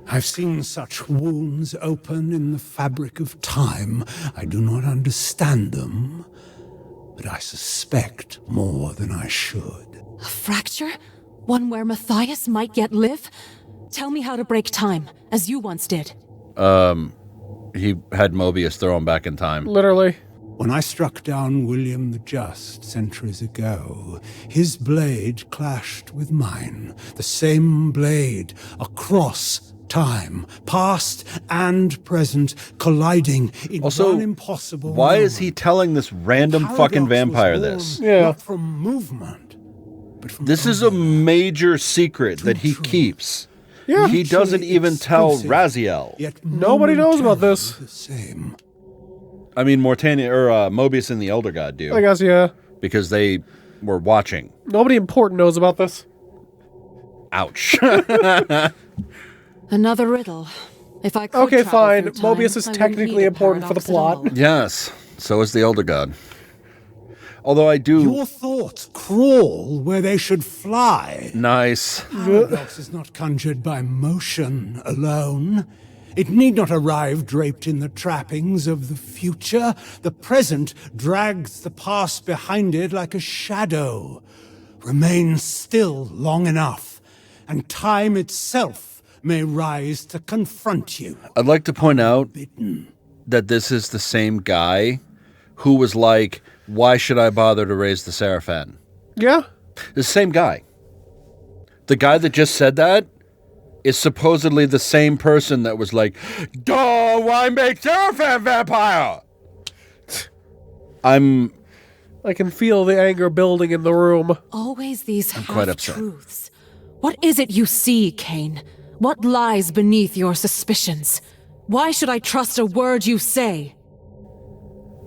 I've seen such wounds open in the fabric of time. I do not understand them, but I suspect more than I should. A fracture? One where Matthias might yet live? Tell me how to break time, as you once did. He had Mobius throw him back in time. Literally. When I struck down William the Just centuries ago, his blade clashed with mine. The same blade across time, past and present, colliding in Also, one impossible why is he moment. telling this random Paradox fucking was vampire born this? Yeah. Not from movement, but from This is a major secret that he true. keeps. Yeah. He doesn't even tell Exclusive, Raziel. Yet Nobody knows about this. momentarily the same. I mean, Mortania or Mobius and the Elder God do I guess, yeah. because they were watching. Nobody important knows about this. Ouch. Another riddle. If I could Okay, travel fine. through time, Mobius is I wouldn't technically need a important for the paradox at plot. all. Yes, so is the Elder God. Although I do. Your thoughts crawl where they should fly. Nice. Paradox is not conjured by motion alone. It need not arrive draped in the trappings of the future. The present drags the past behind it like a shadow. Remain still long enough, and time itself may rise to confront you. I'd like to point out that this is the same guy who was like, why should I bother to raise the Seraphin? Yeah. The same guy. The guy that just said that is supposedly the same person that was like, duh, why make Seraphin vampire? I can feel the anger building in the room. Always these quite upset. half-truths. What is it you see, Cain? What lies beneath your suspicions? Why should I trust a word you say?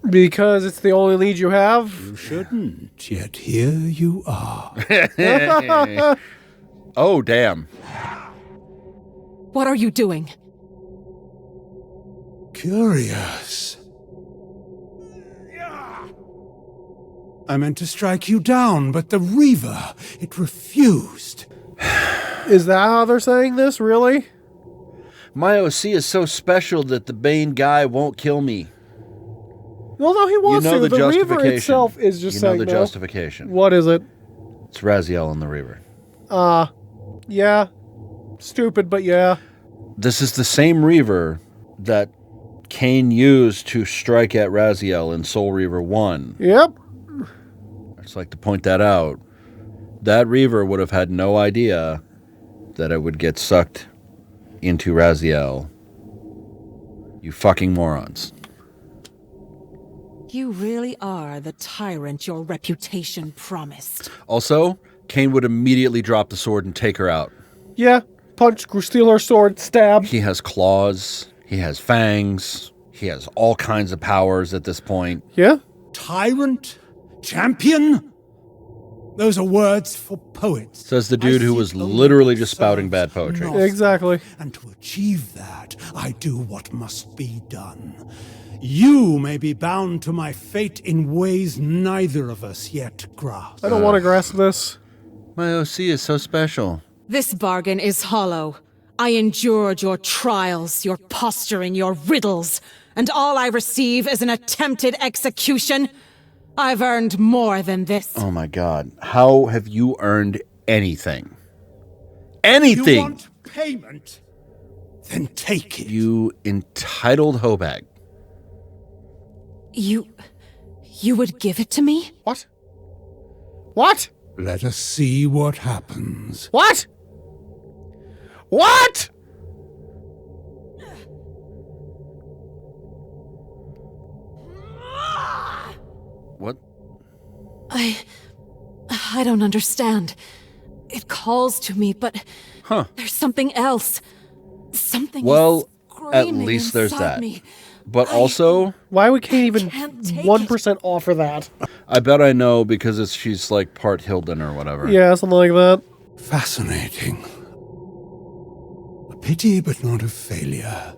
Because it's the only lead you have. You shouldn't, yet here you are. Oh, damn. What are you doing? Curious. I meant to strike you down, but the Reaver, it refused. Is that how they're saying this, really? My OC is so special that the Bane guy won't kill me. Well, no, he wants to. The Reaver itself is just saying the no. justification. What is it? It's Raziel and the Reaver. Yeah. Stupid, but yeah. This is the same Reaver that Cain used to strike at Raziel in Soul Reaver 1. Yep. I'd just like to point that out. That Reaver would have had no idea that it would get sucked into Raziel. You fucking morons. You really are the tyrant your reputation promised. Also, Cain would immediately drop the sword and take her out. Yeah. Punch, steal her sword, stab. He has claws. He has fangs. He has all kinds of powers at this point. Yeah. Tyrant? Champion? Those are words for poets. Says the dude who was literally just spouting bad poetry. Exactly. And to achieve that, I do what must be done. You may be bound to my fate in ways neither of us yet grasp. I don't want to grasp this. My OC is so special. This bargain is hollow. I endured your trials, your posturing, your riddles, and all I receive is an attempted execution. I've earned more than this. Oh my god. How have you earned anything? Anything! You want payment? Then take it. You entitled hoebag. You would give it to me? What? What? Let us see what happens. What? What? What? I don't understand. It calls to me, but there's something else. Something Well, is at screaming least there's inside that. me. But also, Why we can't even can't take 1% offer that? I bet I know because she's like part Hilden or whatever. Yeah, something like that. Fascinating. A pity, but not a failure.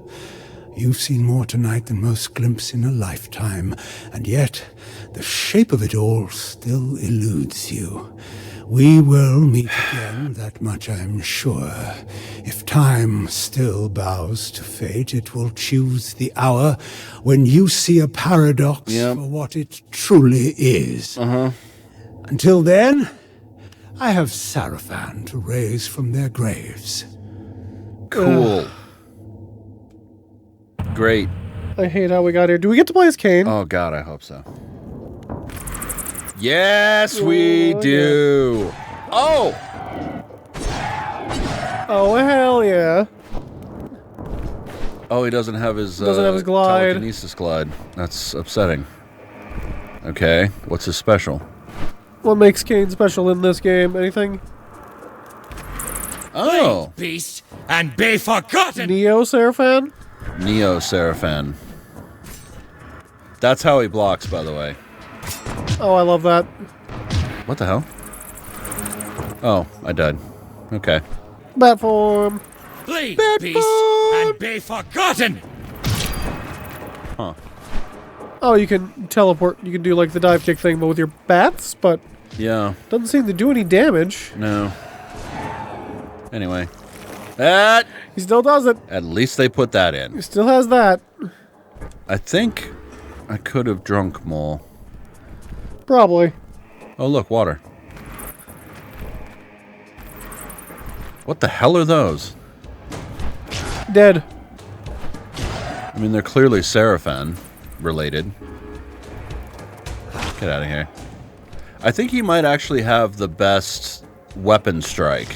You've seen more tonight than most glimpse in a lifetime, and yet the shape of it all still eludes you. We will meet again, that much I'm sure. If time still bows to fate, it will choose the hour when you see a paradox for what it truly is. Until then, I have Sarafan to raise from their graves. Cool. Great. I hate how we got here. Do we get to play as Cain? Oh god, I hope so. Yes, we do. Oh! Oh, hell yeah. Oh, he doesn't have his, Doesn't have his glide. telekinesis glide. That's upsetting. Okay, what's his special? What makes Cain special in this game? Anything? Oh! Beast, and be forgotten! Neo Seraphan? Neo Seraphan. That's how he blocks, by the way. Oh, I love that. What the hell? Oh, I died. Okay. Bat form. Flee, beast, and be forgotten! Huh. Oh, you can teleport. You can do like the dive kick thing, but with your bats, but Yeah. doesn't seem to do any damage. No. Anyway. That. He still does it. At least they put that He in. still has that. I think I could have drunk more. Probably. Oh, look, water. What the hell are those? Dead. I mean, they're clearly Seraphan related. Get out of here. I think he might actually have the best weapon strike.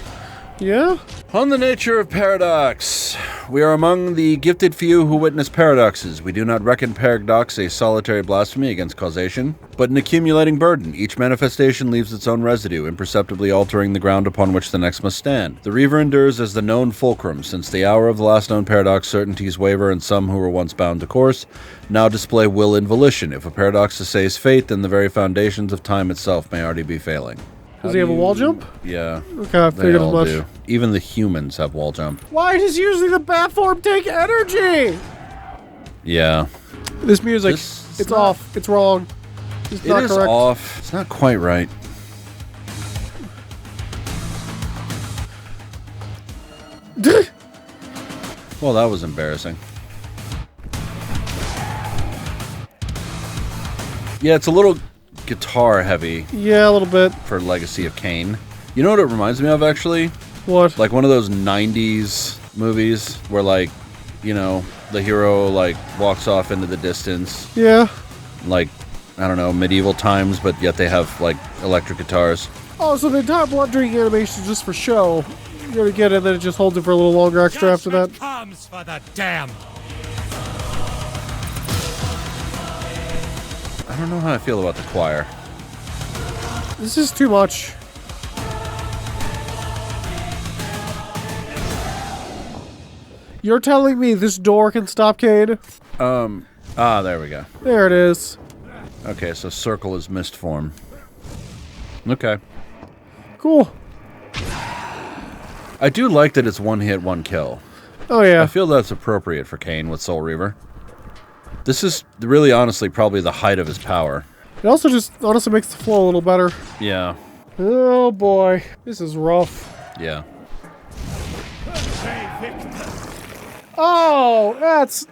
Yeah? On the nature of paradox. We are among the gifted few who witness paradoxes. We do not reckon paradox a solitary blasphemy against causation, but an accumulating burden. Each manifestation leaves its own residue, imperceptibly altering the ground upon which the next must stand. The Reaver endures as the known fulcrum. Since the hour of the last known paradox, certainties waver, and some who were once bound to course now display will and volition. If a paradox essays fate, then the very foundations of time itself may already be failing. Does he have a wall jump? Yeah. Okay, I They figured as all much. do. Even the humans have wall jump. Why does usually the bat form take energy? Yeah. This music, This is it's not- off. It's wrong. It's It not is correct. off. It's not quite right. Well, that was embarrassing. Yeah, it's a little guitar heavy Yeah, a little bit. for Legacy of Kain. You know what it reminds me of, actually? What? Like one of those 90s movies where, like, you know, the hero, like, walks off into the distance. Yeah. Like, I don't know, medieval times, but yet they have, like, electric guitars. Oh, so the entire blood drinking animation is just for show. You're gonna get it, and then it just holds it for a little longer extra after that. Comes for the damned. I don't know how I feel about the choir. This is too much. You're telling me this door can stop Cade? There we go. There it is. Okay, so circle is mist form. Okay. Cool. I do like that it's one hit, one kill. Oh, yeah. I feel that's appropriate for Kain with Soul Reaver. This is really, honestly, probably the height of his power. It also just honestly makes the flow a little better. Yeah. Oh, boy. This is rough. Yeah. Oh, that's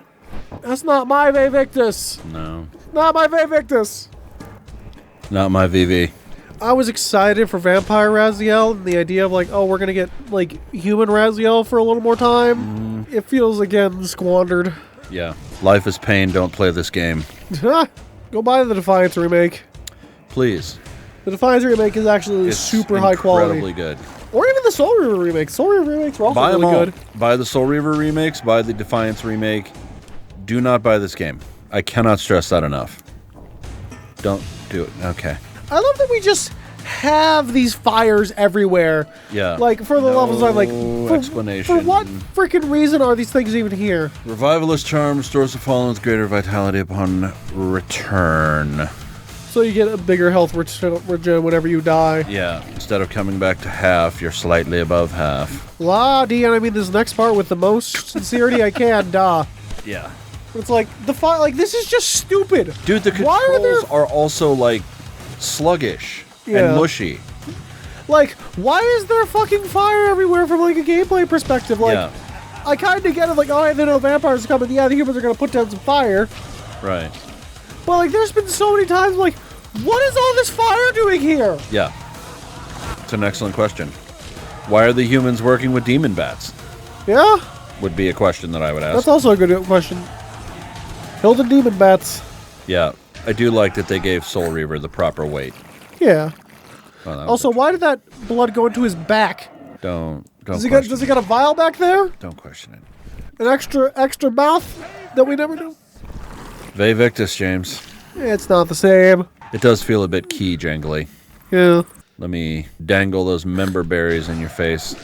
not my Vevictus. No. Not my Vevictus. Not my VV. I was excited for Vampire Raziel and the idea of, like, oh, we're gonna get, like, human Raziel for a little more time. It feels, again, squandered. Yeah. Life is pain, don't play this game. Go buy the Defiance remake. Please. The Defiance remake is actually It's super high quality. incredibly good. Or even the Soul Reaver remake. Soul Reaver remakes are also Buy them really all. good. Buy the Soul Reaver remakes, buy the Defiance remake. Do not buy this game. I cannot stress that enough. Don't do it. Okay. I love that we just have these fires everywhere. Yeah. Like, for the love of God, like, explanation. for what freaking reason are these things even here? Revivalist charm restores the fallen's greater vitality upon return. So you get a bigger health regen whenever you die. Yeah. Instead of coming back to half, you're slightly above half. La D, and I mean this next part with the most sincerity I can, da. Yeah. It's like, like, this is just stupid. Dude, the Why controls are are also, like, sluggish Yeah. and mushy. Like, why is there fucking fire everywhere from, like, a gameplay perspective? Like, Yeah. I kind of get it, like, oh, I know vampires are coming. Yeah, the humans are going to put down some fire. Right. But, like, there's been so many times, like, what is all this fire doing here? Yeah. It's an excellent question. Why are the humans working with demon bats? Yeah? Would be a question that I would ask. That's also a good question. Hilda Demon Bats. Yeah. I do like that they gave Soul Reaver the proper weight. Yeah. Oh, that was Also, why did that blood go into his back? Don't Does he question got a vial back there? it. Don't question it. An extra mouth that we never knew? Ve Victus, James. It's not the same. It does feel a bit key jangly. Yeah. Let me dangle those member berries in your face. You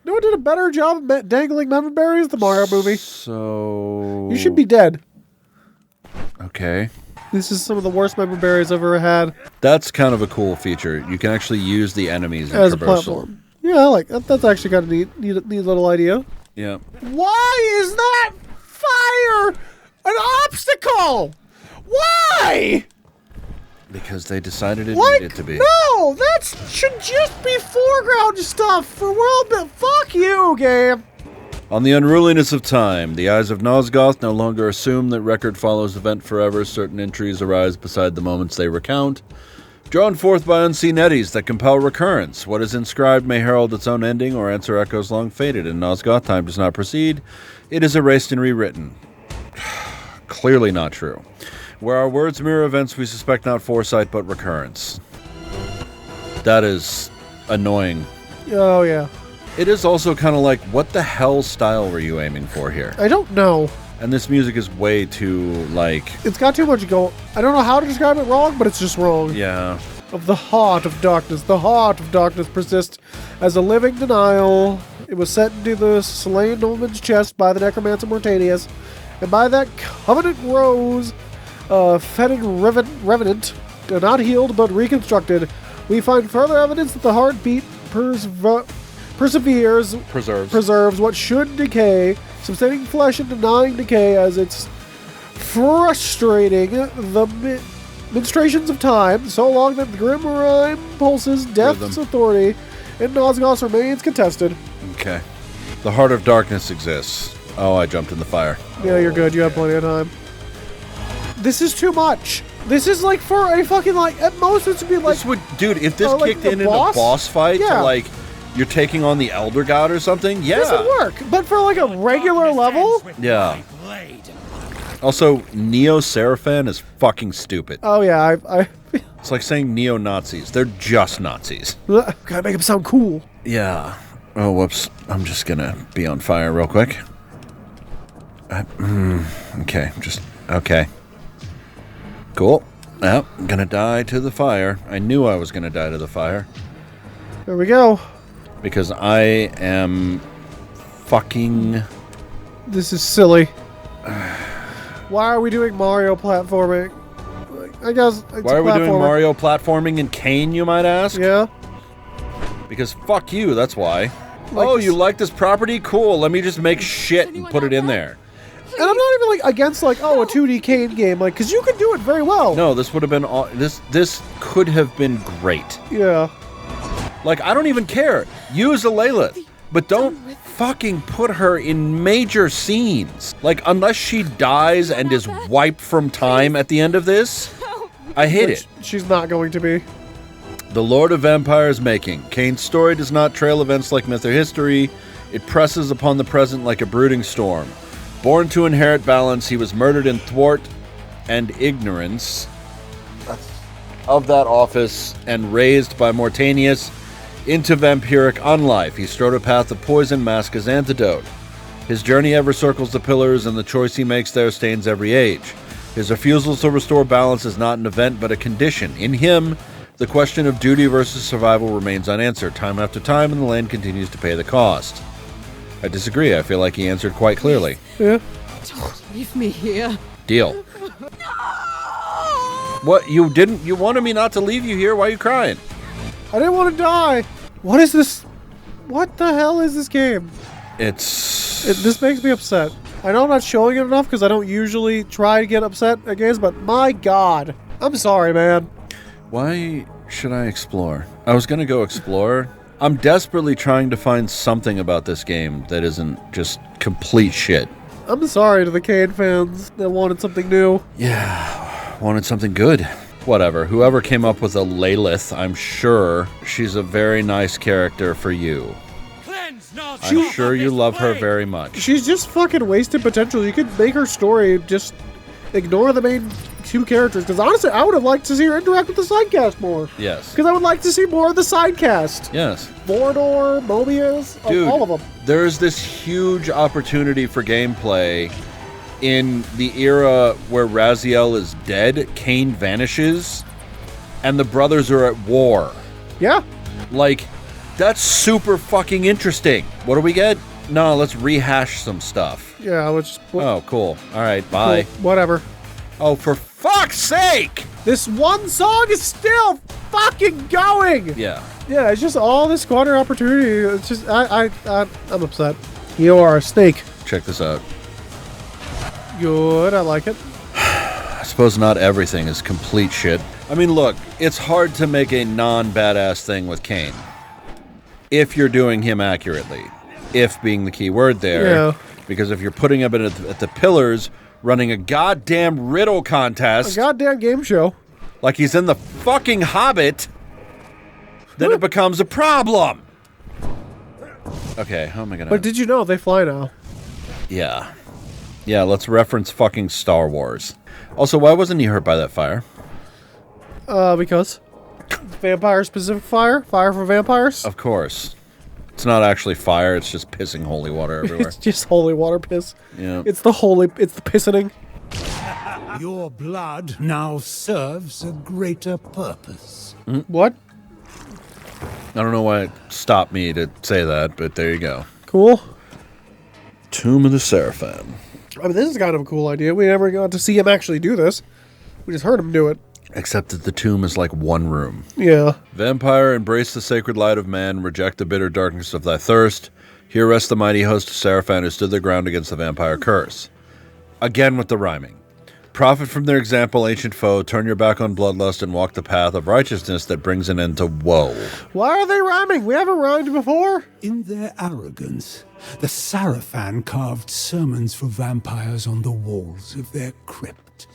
know what did a better job of dangling member berries? The Mario movie. So... You should be dead. Okay. This is some of the worst member berries I've ever had That's kind of a cool feature. You can actually use the enemies in as a traversal. platform. Yeah, I like that. That's actually kind of neat little idea. Yeah. Why is that fire an obstacle? Why? Because they decided it Like, needed to be. no, that should just be foreground stuff for world build. Fuck you, game. On the unruliness of time, the eyes of Nosgoth no longer assume that record follows event forever. Certain entries arise beside the moments they recount, drawn forth by unseen eddies that compel recurrence. What is inscribed may herald its own ending or answer echoes long faded. In Nosgoth, time does not proceed. It is erased and rewritten. Clearly not true. Where our words mirror events, we suspect not foresight but recurrence. That is annoying. Oh, yeah. It is also kind of like, what the hell style were you aiming for here? I don't know. And this music is way too, like... It's got too much go. I don't know how to describe it wrong, but it's just wrong. Yeah. Of the heart of darkness. The heart of darkness persists as a living denial. It was set into the slain nobleman's chest by the necromancer Mortanius, and by that covenant rose, fetid revenant, not healed but reconstructed. We find further evidence that the heartbeat preserves what should decay, sustaining flesh and denying decay as it's frustrating Minstrations of time, so long that the grim rhyme pulses death's Rhythm. authority, and Nosgoth remains contested. Okay. The Heart of Darkness exists. Oh, I jumped in the fire. Yeah, you're good. You have plenty of time. This is too much. This is like for a fucking, like, at most it would be like... This would, dude, if this like kicked the in boss? a boss fight, Yeah. to like, you're taking on the Elder God or something, yeah. This would work, but for like a regular level? Yeah. Also, Neo-Seraphan is fucking stupid. Oh yeah, I It's like saying neo-Nazis. They're just Nazis. gotta make him sound cool. Yeah. Oh, whoops. I'm just gonna be on fire real quick. Okay, okay. Cool. Well, I'm gonna die to the fire. I knew I was gonna die to the fire. There we go. Because I am fucking... This is silly. Why are we doing Mario platforming? I guess it's Why a are we doing platformer. Mario platforming in Kane, you might ask? Yeah. Because fuck you, that's why. Like oh, this- you like this property? Cool, let me just make shit and put it in there. And I'm not even like against like, oh, a 2D Kane game, like, because you can do it very well. No, this would have been... This could have been great. Yeah. Like, I don't even care. Use a Lilith. But don't fucking put her in major scenes. Like, unless she dies and is wiped from time at the end of this, I hate it. She's not going to be. The Lord of Vampires making. Kane's story does not trail events like myth or history. It presses upon the present like a brooding storm. Born to inherit balance, he was murdered in thwart and ignorance of that office and raised by Mortanius into vampiric unlife. He strode a path of poison, mask as antidote. His journey ever circles the pillars, and the choice he makes there stains every age. His refusal to restore balance is not an event, but a condition. In him, the question of duty versus survival remains unanswered. Time after time, and the land continues to pay the cost. I disagree. I feel like he answered quite clearly. Yeah. Don't leave me here. Deal. What? You didn't? You wanted me not to leave you here? Why are you crying? I didn't want to die. What is this? What the hell is this game? This makes me upset. I know I'm not showing it enough because I don't usually try to get upset at games, but my god. I'm sorry, man. Why should I explore? I was gonna go explore. I'm desperately trying to find something about this game that isn't just complete shit. I'm sorry to the Kane fans that wanted something new. Yeah, wanted something good. Whatever. Whoever came up with a Lilith, I'm sure she's a very nice character for you. I'm sure you love her very much. She's just fucking wasted potential. You could make her story just ignore the main two characters. Because honestly, I would have liked to see her interact with the sidecast more. Yes. Because I would like to see more of the sidecast. Yes. Vordor, Mobius, Dude, all of them. There's this huge opportunity for gameplay in the era where Raziel is dead, Kane vanishes, and the brothers are at war. Yeah. Like, that's super fucking interesting. What do we get? No, let's rehash some stuff. Yeah, let's just... Oh, cool. All right, bye. Cool. Whatever. Oh, for fuck's sake! This one song is still fucking going! Yeah. Yeah, it's just all this squander opportunity. It's just, I'm upset. You are a snake. Check this out. Good, I like it. I suppose not everything is complete shit. I mean, look, it's hard to make a non-badass thing with Kane. If you're doing him accurately. If being the key word there. Yeah. Because if you're putting him at the pillars, running a goddamn riddle contest. A goddamn game show. Like he's in the fucking Hobbit, then it becomes a problem. Okay, how am I gonna... But did you know they fly now? Yeah. Yeah, let's reference fucking Star Wars. Also, why wasn't he hurt by that fire? Because vampire-specific fire? Fire for vampires? Of course. It's not actually fire, it's just pissing holy water everywhere. It's just holy water piss. Yeah. It's the pissoning. Your blood now serves a greater purpose. What? I don't know why it stopped me to say that, but there you go. Cool. Tomb of the Seraphim. I mean, this is kind of a cool idea. We never got to see him actually do this. We just heard him do it. Except that the tomb is like one room. Yeah. Vampire, embrace the sacred light of man, reject the bitter darkness of thy thirst. Here rests the mighty host of Seraphim who stood their ground against the vampire curse. Again with the rhyming. Profit from their example, ancient foe. Turn your back on bloodlust and walk the path of righteousness that brings an end to woe. Why are they rhyming? We haven't rhymed before. In their arrogance, the Sarafan carved sermons for vampires on the walls of their crypt.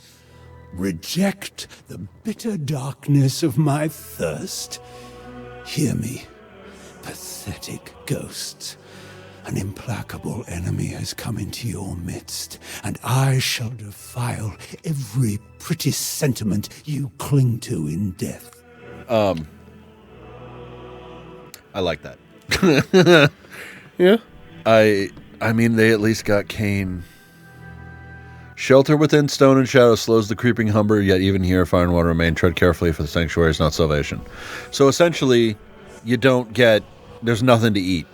Reject the bitter darkness of my thirst. Hear me, pathetic ghosts. An implacable enemy has come into your midst, and I shall defile every pretty sentiment you cling to in death. I like that. Yeah. I mean, they at least got Cain. Shelter within stone and shadow slows the creeping humber, yet even here fire and water remain. Tread carefully, for the sanctuary is not salvation. So essentially, you don't get... There's nothing to eat.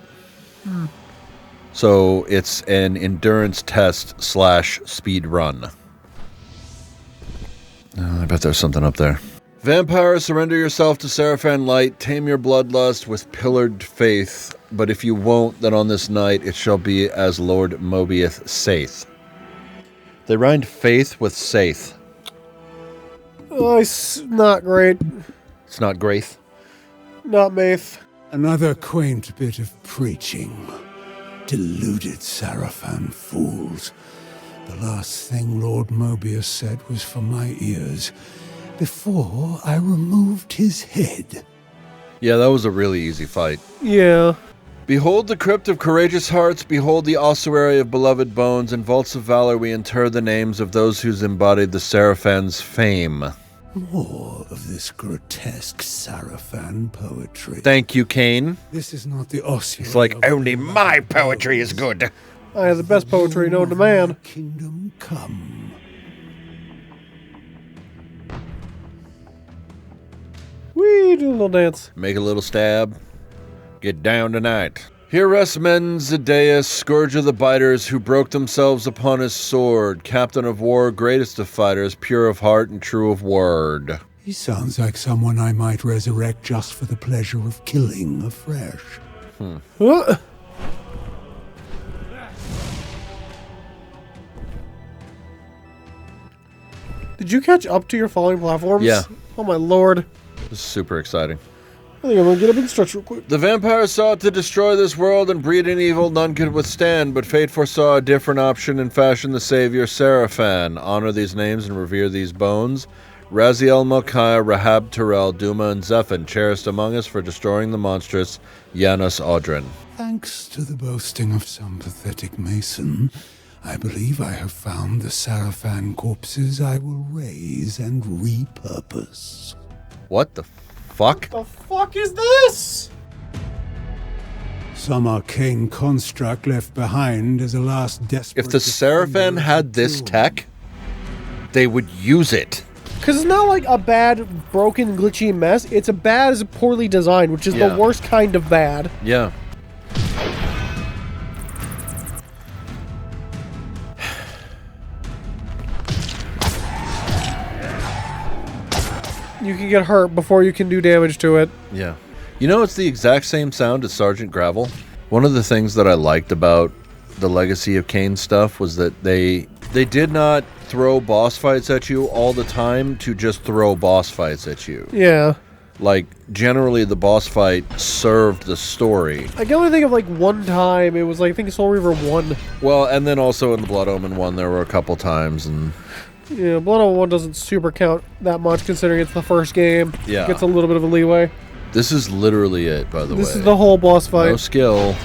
So it's an endurance test / speed run. I bet there's something up there. Vampire, surrender yourself to Sarafan light. Tame your bloodlust with pillared faith. But if you won't, then on this night it shall be as Lord Mobius saith. They rhymed faith with saith. Oh, it's not great. It's not Graith. Not Maith. Another quaint bit of preaching. Deluded Sarafan fools. The last thing Lord Mobius said was for my ears, before I removed his head. Yeah, that was a really easy fight. Yeah. Behold the crypt of courageous hearts, behold the ossuary of beloved bones. In vaults of valor we inter the names of those who's embodied the Seraphans' fame. More of this grotesque Sarafan poetry. Thank you, Cain. This is not the ossuary. It's like only my poetry is good. I have the best poetry known to man. Kingdom come. Wee, do a little dance. Make a little stab. Get down tonight. Here rests men Zedeus, scourge of the biters, who broke themselves upon his sword, captain of war, greatest of fighters, pure of heart and true of word. He sounds like someone I might resurrect just for the pleasure of killing afresh. Huh? Did you catch up to your falling platforms? Yeah. Oh my lord. This is super exciting. I think I'm gonna get up and stretch real quick. The vampires sought to destroy this world and breed an evil none could withstand, but fate foresaw a different option and fashioned the savior Sarafan. Honor these names and revere these bones. Raziel, Malchiah, Rahab, Terrell, Duma, and Zephan, cherished among us for destroying the monstrous Janus Audrin. Thanks to the boasting of some pathetic mason, I believe I have found the Sarafan corpses I will raise and repurpose. What the fuck? The fuck is this? Some arcane construct left behind as a last desperate... If the Sarafan had this tech, they would use it. Because it's not like a bad, broken, glitchy mess. It's a bad as poorly designed, which is the worst kind of bad. Yeah. You can get hurt before you can do damage to it. Yeah. You know, it's the exact same sound as Sergeant Gravel. One of the things that I liked about the Legacy of Kain stuff was that they did not throw boss fights at you all the time to just throw boss fights at you. Yeah. Like, generally the boss fight served the story. I can only think of like one time. It was like, I think Soul Reaver 1. Well, and then also in the Blood Omen 1 there were a couple times, and... Yeah, Blood Omen 1 doesn't super count that much considering it's the first game. Yeah. It gets a little bit of a leeway. This is literally it, by the way. This is the whole boss fight. No skill.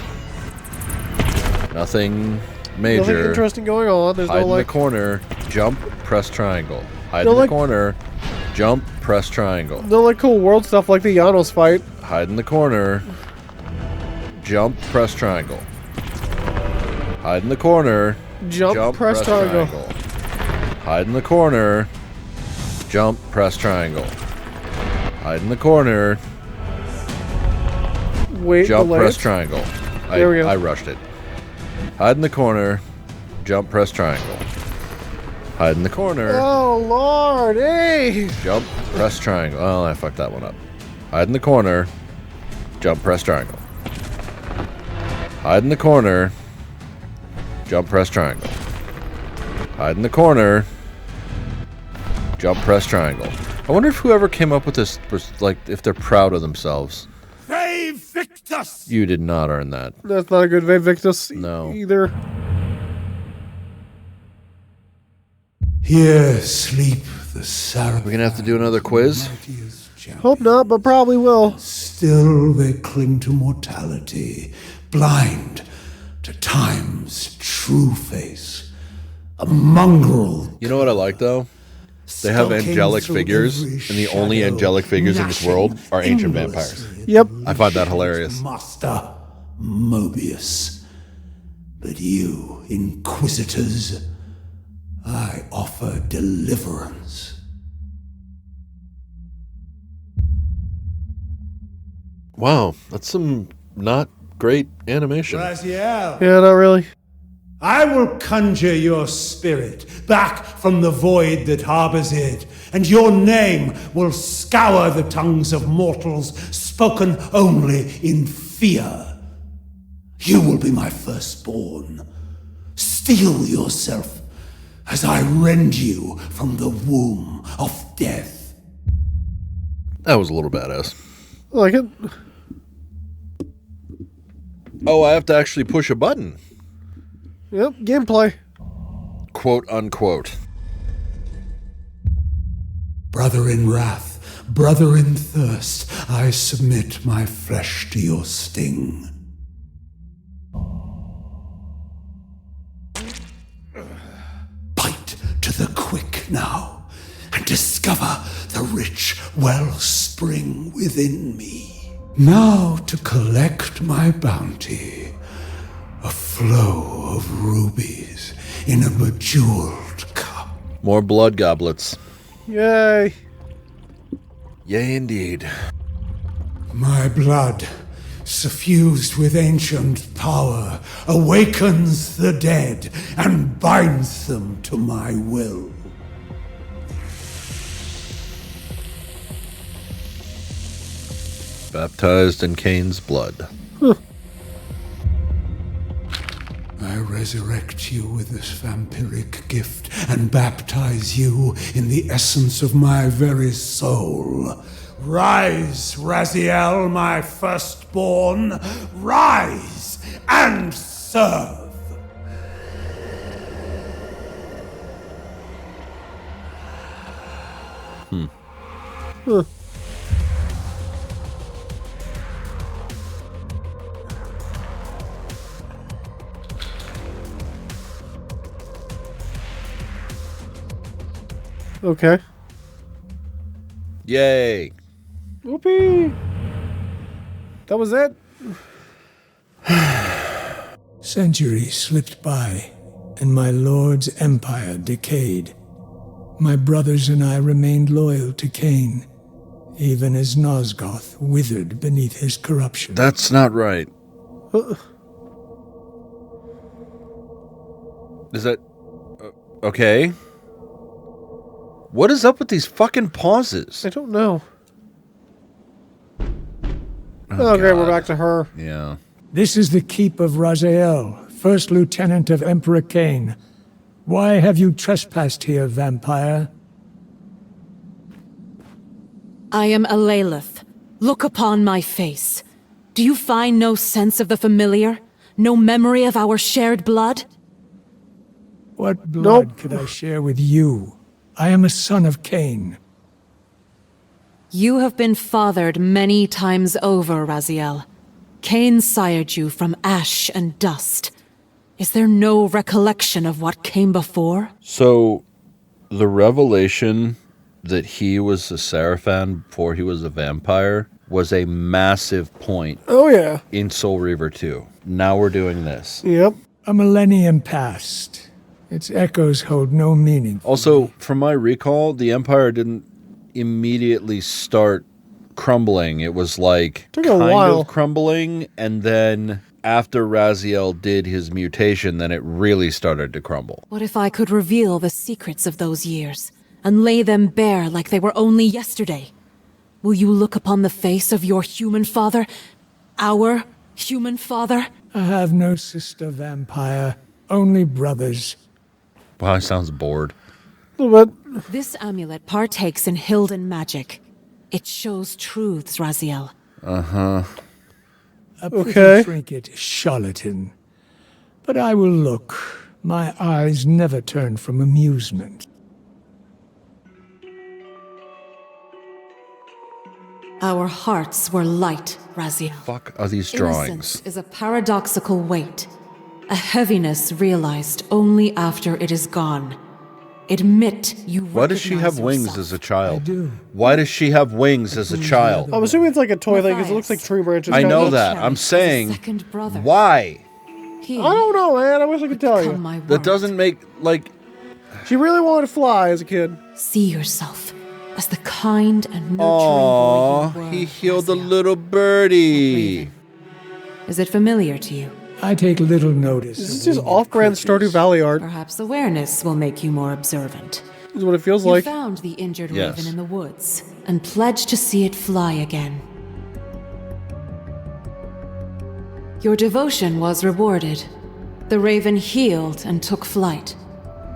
Nothing major. Nothing interesting going on. There's Hide no in like... the corner, jump, press triangle. Hide No, in the like- corner, jump, press triangle. No like cool world stuff like the Janos fight. Hide in the corner, jump, press triangle. Hide in the corner, Jump, press triangle. Hide in the corner, jump, press triangle. Hide in the corner, Wait, jump, delay press it. triangle. There we go. I rushed it. Hide in the corner, jump, press triangle. Hide in the corner, Oh lord, hey! jump, press triangle. Oh, I fucked that one up. Hide in the corner, jump, press triangle. Hide in the corner, jump, press triangle. Hide in the corner, Jump, press triangle. I wonder if whoever came up with this was, like, if they're proud of themselves. Ve Victus! You did not earn that. That's not a good Ve Victus No. either. Here sleep the Sarah. We're gonna have to do another quiz? Hope not, but probably will. Still they cling to mortality, blind to time's true face. A mongrel. You know what I like, though? They have angelic figures, and the only angelic figures in this world are ancient vampires. Yep. I find that hilarious. Master Mobius. But you, Inquisitors, I offer deliverance. Wow, that's some not great animation. Raziel, Yeah, not really. I will conjure your spirit back from the void that harbors it, and your name will scour the tongues of mortals, spoken only in fear. You will be my firstborn. Steel yourself as I rend you from the womb of death. That was a little badass. I like it. Oh, I have to actually push a button. Yep, gameplay. Quote unquote. Brother in wrath, brother in thirst, I submit my flesh to your sting. Bite to the quick now, and discover the rich wellspring within me. Now to collect my bounty, a flow of rubies in a bejeweled cup. More blood goblets. Yay. Yay, indeed. My blood, suffused with ancient power, awakens the dead and binds them to my will. Baptized in Cain's blood. I resurrect you with this vampiric gift and baptize you in the essence of my very soul. Rise, Raziel, my firstborn. Rise and serve. Okay. Yay. Whoopee. That was it? Centuries slipped by, and my lord's empire decayed. My brothers and I remained loyal to Cain, even as Nosgoth withered beneath his corruption. That's not right. Is that... okay. What is up with these fucking pauses? I don't know. Oh, Okay, we're back to her. Yeah. This is the keep of Raziel, first lieutenant of Emperor Cain. Why have you trespassed here, vampire? I am Alalith. Look upon my face. Do you find no sense of the familiar? No memory of our shared blood? What blood Nope. could I share with you? I am a son of Cain. You have been fathered many times over, Raziel. Cain sired you from ash and dust. Is there no recollection of what came before? So, the revelation that he was a Seraphan before he was a vampire was a massive point Oh, yeah. in Soul Reaver 2. Now we're doing this. Yep. A millennium passed. Its echoes hold no meaning. Also, from my recall, the Empire didn't immediately start crumbling. It was like Took a kind while. of crumbling, and then after Raziel did his mutation, then it really started to crumble. What if I could reveal the secrets of those years, and lay them bare like they were only yesterday? Will you look upon the face of your human father? Our human father? I have no sister vampire, only brothers. Wow, he sounds bored. But This amulet partakes in Hilden magic. It shows truths, Raziel. A pretty Okay. trinket, charlatan. But I will look. My eyes never turn from amusement. Our hearts were light, Raziel. Fuck are these drawings? Innocence is a paradoxical weight, a heaviness realized only after it is gone. Admit you Why does she have recognize wings yourself. as a child? I do. Why does she have wings as a child? I'm assuming it's like a toy thing because it looks like tree branches. I kind know of. that. I'm As a saying, second brother. why? He I don't know, man. I wish I could tell become you. my That world. doesn't make, like... She really wanted to fly as a kid. See yourself as the kind and nurturing Aww, boy you were, he healed a Raziel. little birdie. Is it familiar to you? I take little notice. This of is just winged off-brand creatures. Stardew Valley art. Perhaps awareness will make you more observant. Is what it feels You like. found the injured Yes. raven in the woods and pledged to see it fly again. Your devotion was rewarded. The raven healed and took flight.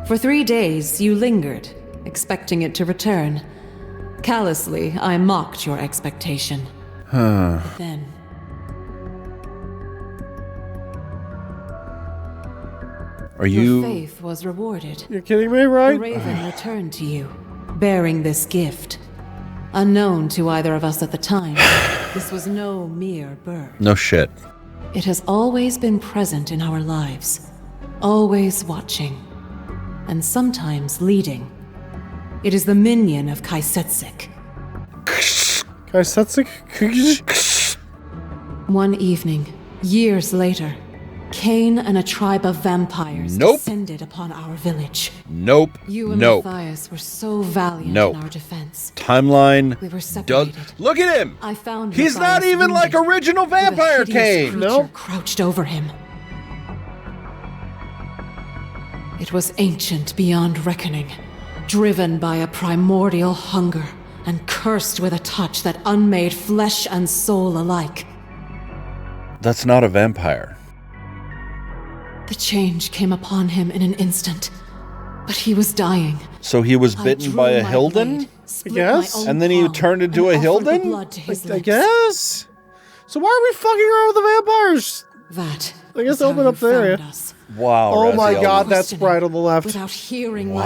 For 3 days, you lingered, expecting it to return. Callously, I mocked your expectation. But then, Are your you... faith was rewarded. You're kidding me, The right? raven returned to you, bearing this gift. Unknown to either of us at the time, this was no mere bird. No shit. It has always been present in our lives, always watching, and sometimes leading. It is the minion of Kaisetsik. Kaisetsik? One evening, years later, Cain and a tribe of vampires Nope. descended upon our village. Nope. You and Nope. Matthias were so valiant Nope. in our defense. Timeline We were does... separated. Look at him! I found He's not Matthias even like wounded, original with a Vampire hideous Cain! creature Nope. crouched over him. It was ancient beyond reckoning, driven by a primordial hunger, and cursed with a touch that unmade flesh and soul alike. That's not a vampire. The change came upon him in an instant, but he was dying. So he was I bitten drew by a my Hilden? blade, split guess. my own And then he palm, turned into and a offered the Hilden? blood to his I lips. guess. So why are we fucking around with the vampires? That I guess is how open you up the area. found us. Wow, Oh my Raziel. god, that Questioning, sprite on the left. Without hearing my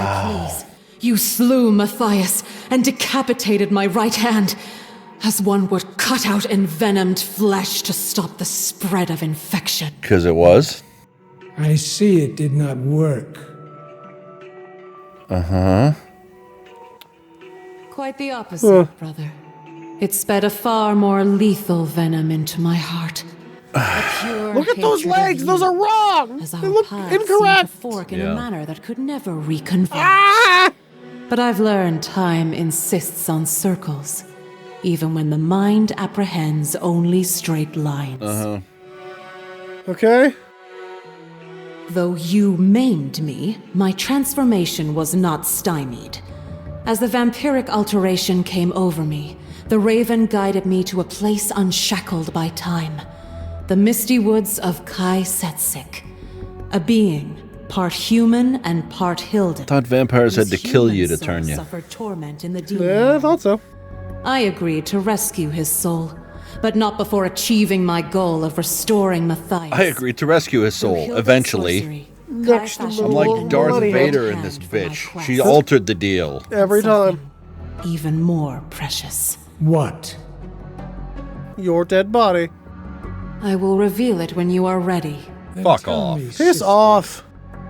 pleas, you slew Matthias and decapitated my right hand, as one would cut out envenomed flesh to stop the spread of infection. Because it was? I see it did not work. Uh-huh. Quite the opposite, brother. It sped a far more lethal venom into my heart. A pure Look at those hatred of legs! Those you, are wrong! as They our look paths seemed incorrect! to fork in Yeah. a manner that could never reconverge. Ah! But I've learned time insists on circles, even when the mind apprehends only straight lines. Okay. Though you maimed me, my transformation was not stymied. As the vampiric alteration came over me, the raven guided me to a place unshackled by time. The misty woods of Kaisetsik. A being, part human and part Hilden. Thought vampires had to His kill you human to turn soul you. Suffered torment in the demon Yeah, I realm. thought so. I agreed to rescue his soul, but not before achieving my goal of restoring Matthias. I agreed to rescue his Through soul, Hilda's eventually. sorcery, Next Kai to fashioned I'm the like an Darth Bloody undead Vader in this hand for my bitch. quest. She altered the deal. Every time. Something even more precious. What? Your dead body. I will reveal it when you are ready. Then Fuck tell off. me, Piss sister, off.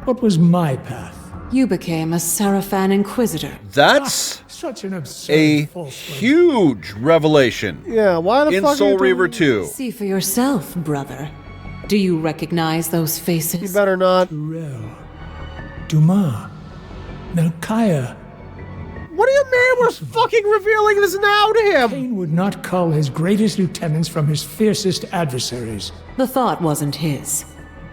What was my path? You became a Seraphan Inquisitor. That's Such an absurd a falsehood. huge revelation. Yeah, why the In fuck are Soul you doing- Reaver 2. See for yourself, brother. Do you recognize those faces? You better not. Rel, Dumas, Melchiah. What do you mean we're fucking revealing this now to him? Cain would not cull his greatest lieutenants from his fiercest adversaries. The thought wasn't his.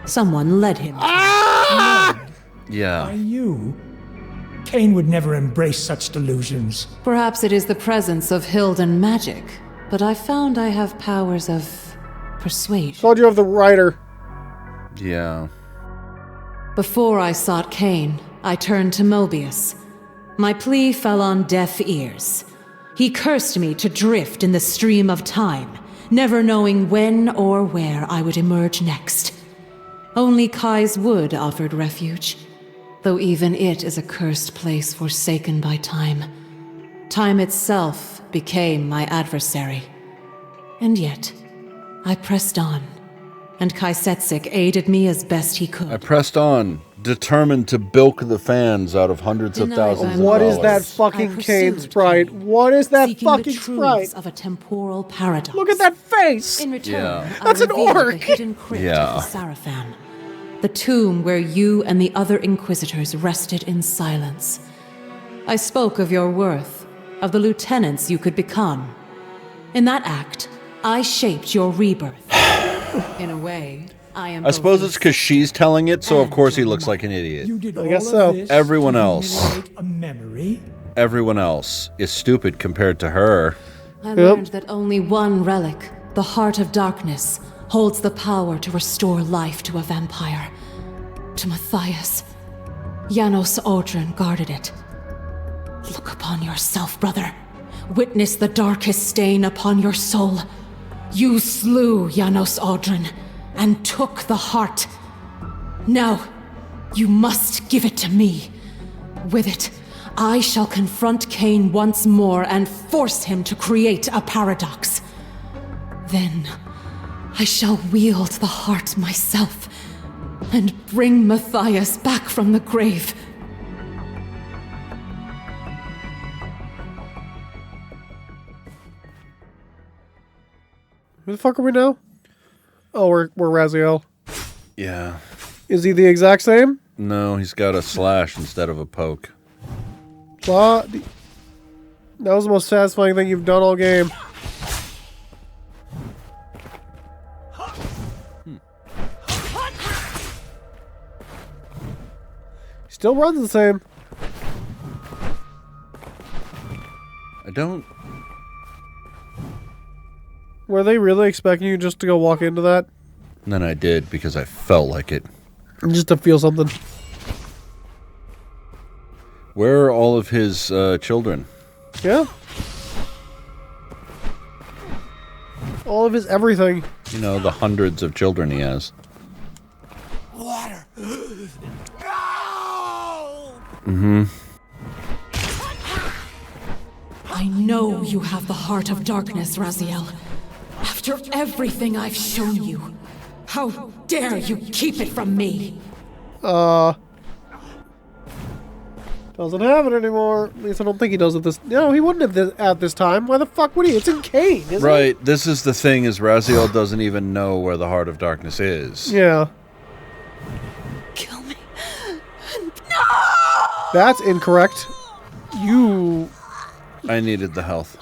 Someone led him. Ah! By Yeah. you? Cain would never embrace such delusions. Perhaps it is the presence of Hilden magic, but I found I have powers of persuasion. Told you of the writer. Yeah. Before I sought Cain, I turned to Mobius. My plea fell on deaf ears. He cursed me to drift in the stream of time, never knowing when or where I would emerge next. Only Kai's Wood offered refuge, though even it is a cursed place forsaken by time. Time itself became my adversary. And yet, I pressed on, and Kaisetsik aided me as best he could. I pressed on, determined to bilk the fans out of hundreds of thousands of What dollars. is that fucking Kane sprite? What is that seeking fucking the truths sprite? of a temporal paradox. Look at that face! In return, Yeah. I That's an revealed orc. the hidden crypt Yeah. of the Sarafan, the tomb where you and the other Inquisitors rested in silence. I spoke of your worth, of the lieutenants you could become. In that act, I shaped your rebirth. In a way, I am. I suppose it's because she's telling it, so of and course he your looks like an idiot. You did I all guess of so. this Everyone to else. humiliate a memory? Everyone else is stupid compared to her. I learned that only one relic, the Heart of Darkness, holds the power to restore life to a vampire. To Matthias. Janos Audron guarded it. Look upon yourself, brother. Witness the darkest stain upon your soul. You slew Janos Audron and took the heart. Now, you must give it to me. With it, I shall confront Cain once more and force him to create a paradox. Then, I shall wield the heart myself and bring Matthias back from the grave. Who the fuck are we now? Oh, we're Raziel. Yeah. Is he the exact same? No, he's got a slash instead of a poke. What? That was the most satisfying thing you've done all game. Still runs the same. I don't... Were they really expecting you just to go walk into that? And then I did because I felt like it. Just to feel something. Where are all of his children? Yeah. All of his everything. You know, the hundreds of children he has. Water! I know you have the Heart of Darkness, Raziel. After everything I've shown you, how dare you keep it from me? Doesn't have it anymore. At least I don't think he does at this. No, he wouldn't have at this time. Why the fuck would he? It's in Cain, isn't it? Right, this is the thing, is Raziel doesn't even know where the Heart of Darkness is. Yeah. Kill me. That's incorrect. You... I needed the health.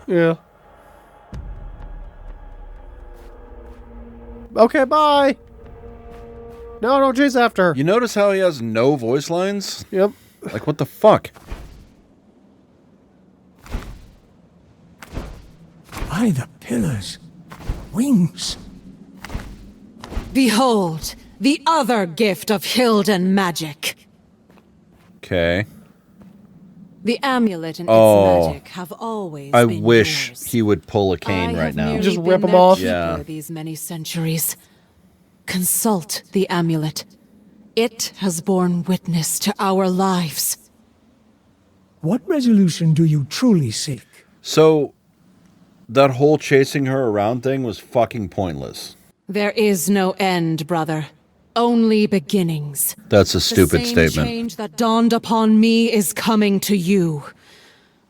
Yeah. Okay, bye! No, don't chase after her. You notice how he has no voice lines? Yep. Like, what the fuck? By the pillars. Wings. Behold, the other gift of Hilden magic. Okay. The amulet and Oh. its magic have always I been wish yours. he would pull a I cane right have now. merely Just been rip 'em their off? keeper Yeah. these many centuries. Consult the amulet. It has borne witness to our lives. What resolution do you truly seek? So, that whole chasing her around thing was fucking pointless. There is no end, brother. Only beginnings. That's a stupid The same statement. change that dawned upon me is coming to you.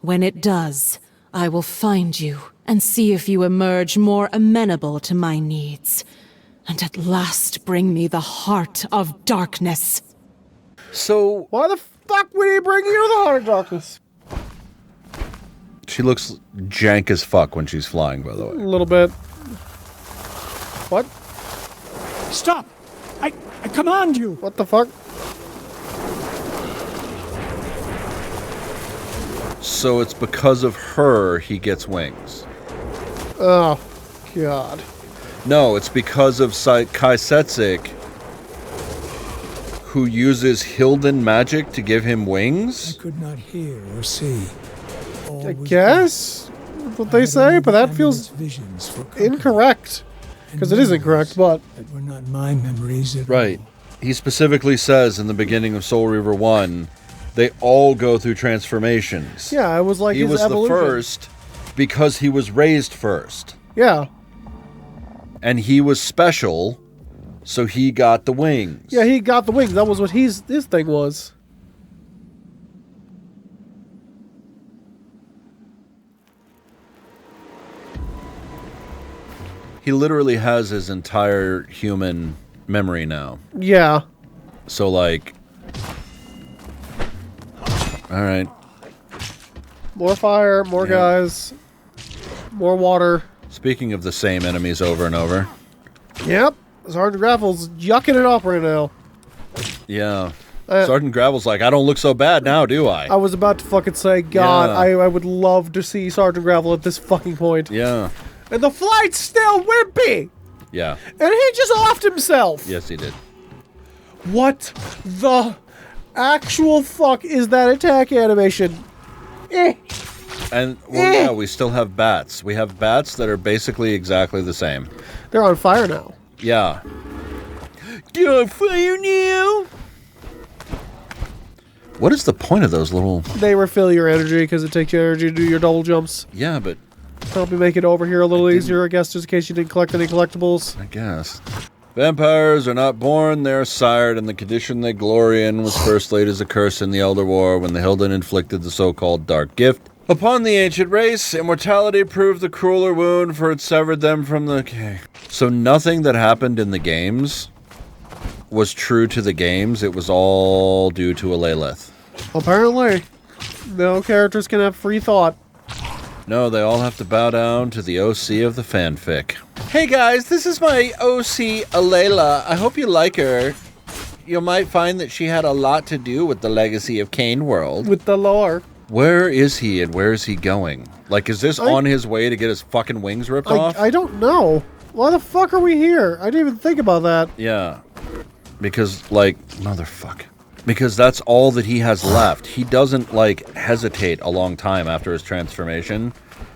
When it does, I will find you and see if you emerge more amenable to my needs. And at last bring me the Heart of Darkness. So, Why the fuck would he bring you the Heart of Darkness? she looks jank as fuck when she's flying, by the A way. little bit. What? Stop! I command you! What the fuck? So it's because of her he gets wings. Oh, God. No, it's because of Kaisetsik, who uses Hilden magic to give him I wings? could not hear or see. All I was guess that's what they say, but that feels visions for comfort incorrect. Because it is incorrect, but... that were not my memories at Right. all. He specifically says in the beginning of Soul Reaver 1, they all go through transformations. Yeah, it was like He his was evolution. the first because he was raised first. Yeah. And he was special, so he got the wings. Yeah, he got the wings. That was what his thing was. He literally has his entire human memory now. Yeah. So, like... Alright. More fire, more guys, more water. Speaking of the same enemies over and over. Yep. Sergeant Gravel's yucking it up right now. Yeah. Sergeant Gravel's like, I don't look so bad now, do I? I was about to fucking say, God, Yeah. I would love to see Sergeant Gravel at this fucking point. Yeah. And the flight's still wimpy! Yeah. And he just offed himself! Yes, he did. What the actual fuck is that attack animation? And, well, yeah, we still have bats. We have bats that are basically exactly the same. They're on fire now. Yeah. You're on fire now? What is the point of those little... They refill your energy because it takes your energy to do your double jumps. Yeah, but... Help you make it over here a little easier, I guess, just in case you didn't collect any collectibles. I guess. Vampires are not born, they are sired, and the condition they glory in was first laid as a curse in the Elder War when the Hilden inflicted the so-called Dark Gift upon the ancient race. Immortality proved the crueler wound, for it severed them from the... Okay. So nothing that happened in the games was true to the games. It was all due to a Lilith. Apparently. No characters can have free thought. No, they all have to bow down to the OC of the fanfic. Hey guys, this is my OC, Alayla. I hope you like her. You might find that she had a lot to do with the legacy of Kane World. With the lore. Where is he and where is he going? Like, is this on his way to get his fucking wings ripped off? I don't know. Why the fuck are we here? I didn't even think about that. Yeah. Because, like, motherfuck. Because that's all that he has left. He doesn't, like, hesitate a long time after his transformation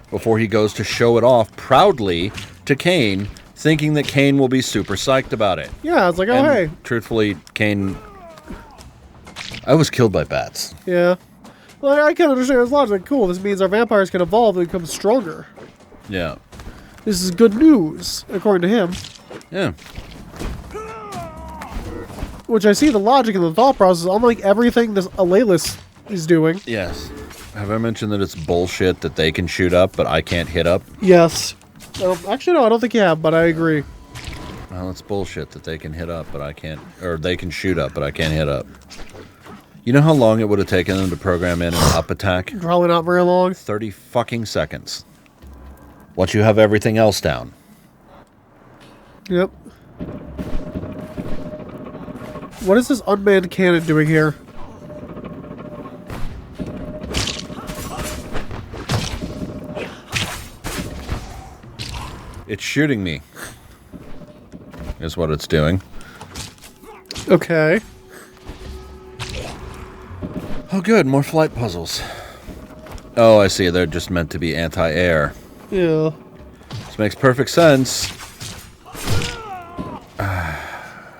before he goes to show it off proudly to Kane, thinking that Kane will be super psyched about it. Yeah, it's like, oh, And hey. truthfully, Kane... I was killed by bats. Yeah. Well, I can understand his logic. Cool, this means our vampires can evolve and become stronger. Yeah. This is good news, according to him. Yeah. Which I see the logic and the thought process, unlike everything this Alaylis is doing. Yes. Have I mentioned that it's bullshit that they can shoot up, but I can't hit up? Yes. Actually, no, I don't think you have, but I agree. Well, it's bullshit that they can hit up, but I can't... Or they can shoot up, but I can't hit up. You know how long it would have taken them to program in an up attack? Probably not very long. 30 fucking seconds. Once you have everything else down. Yep. What is this unmanned cannon doing here? It's shooting me. Is what it's doing. Okay. Oh good, more flight puzzles. Oh, I see. They're just meant to be anti-air. Yeah. This makes perfect sense.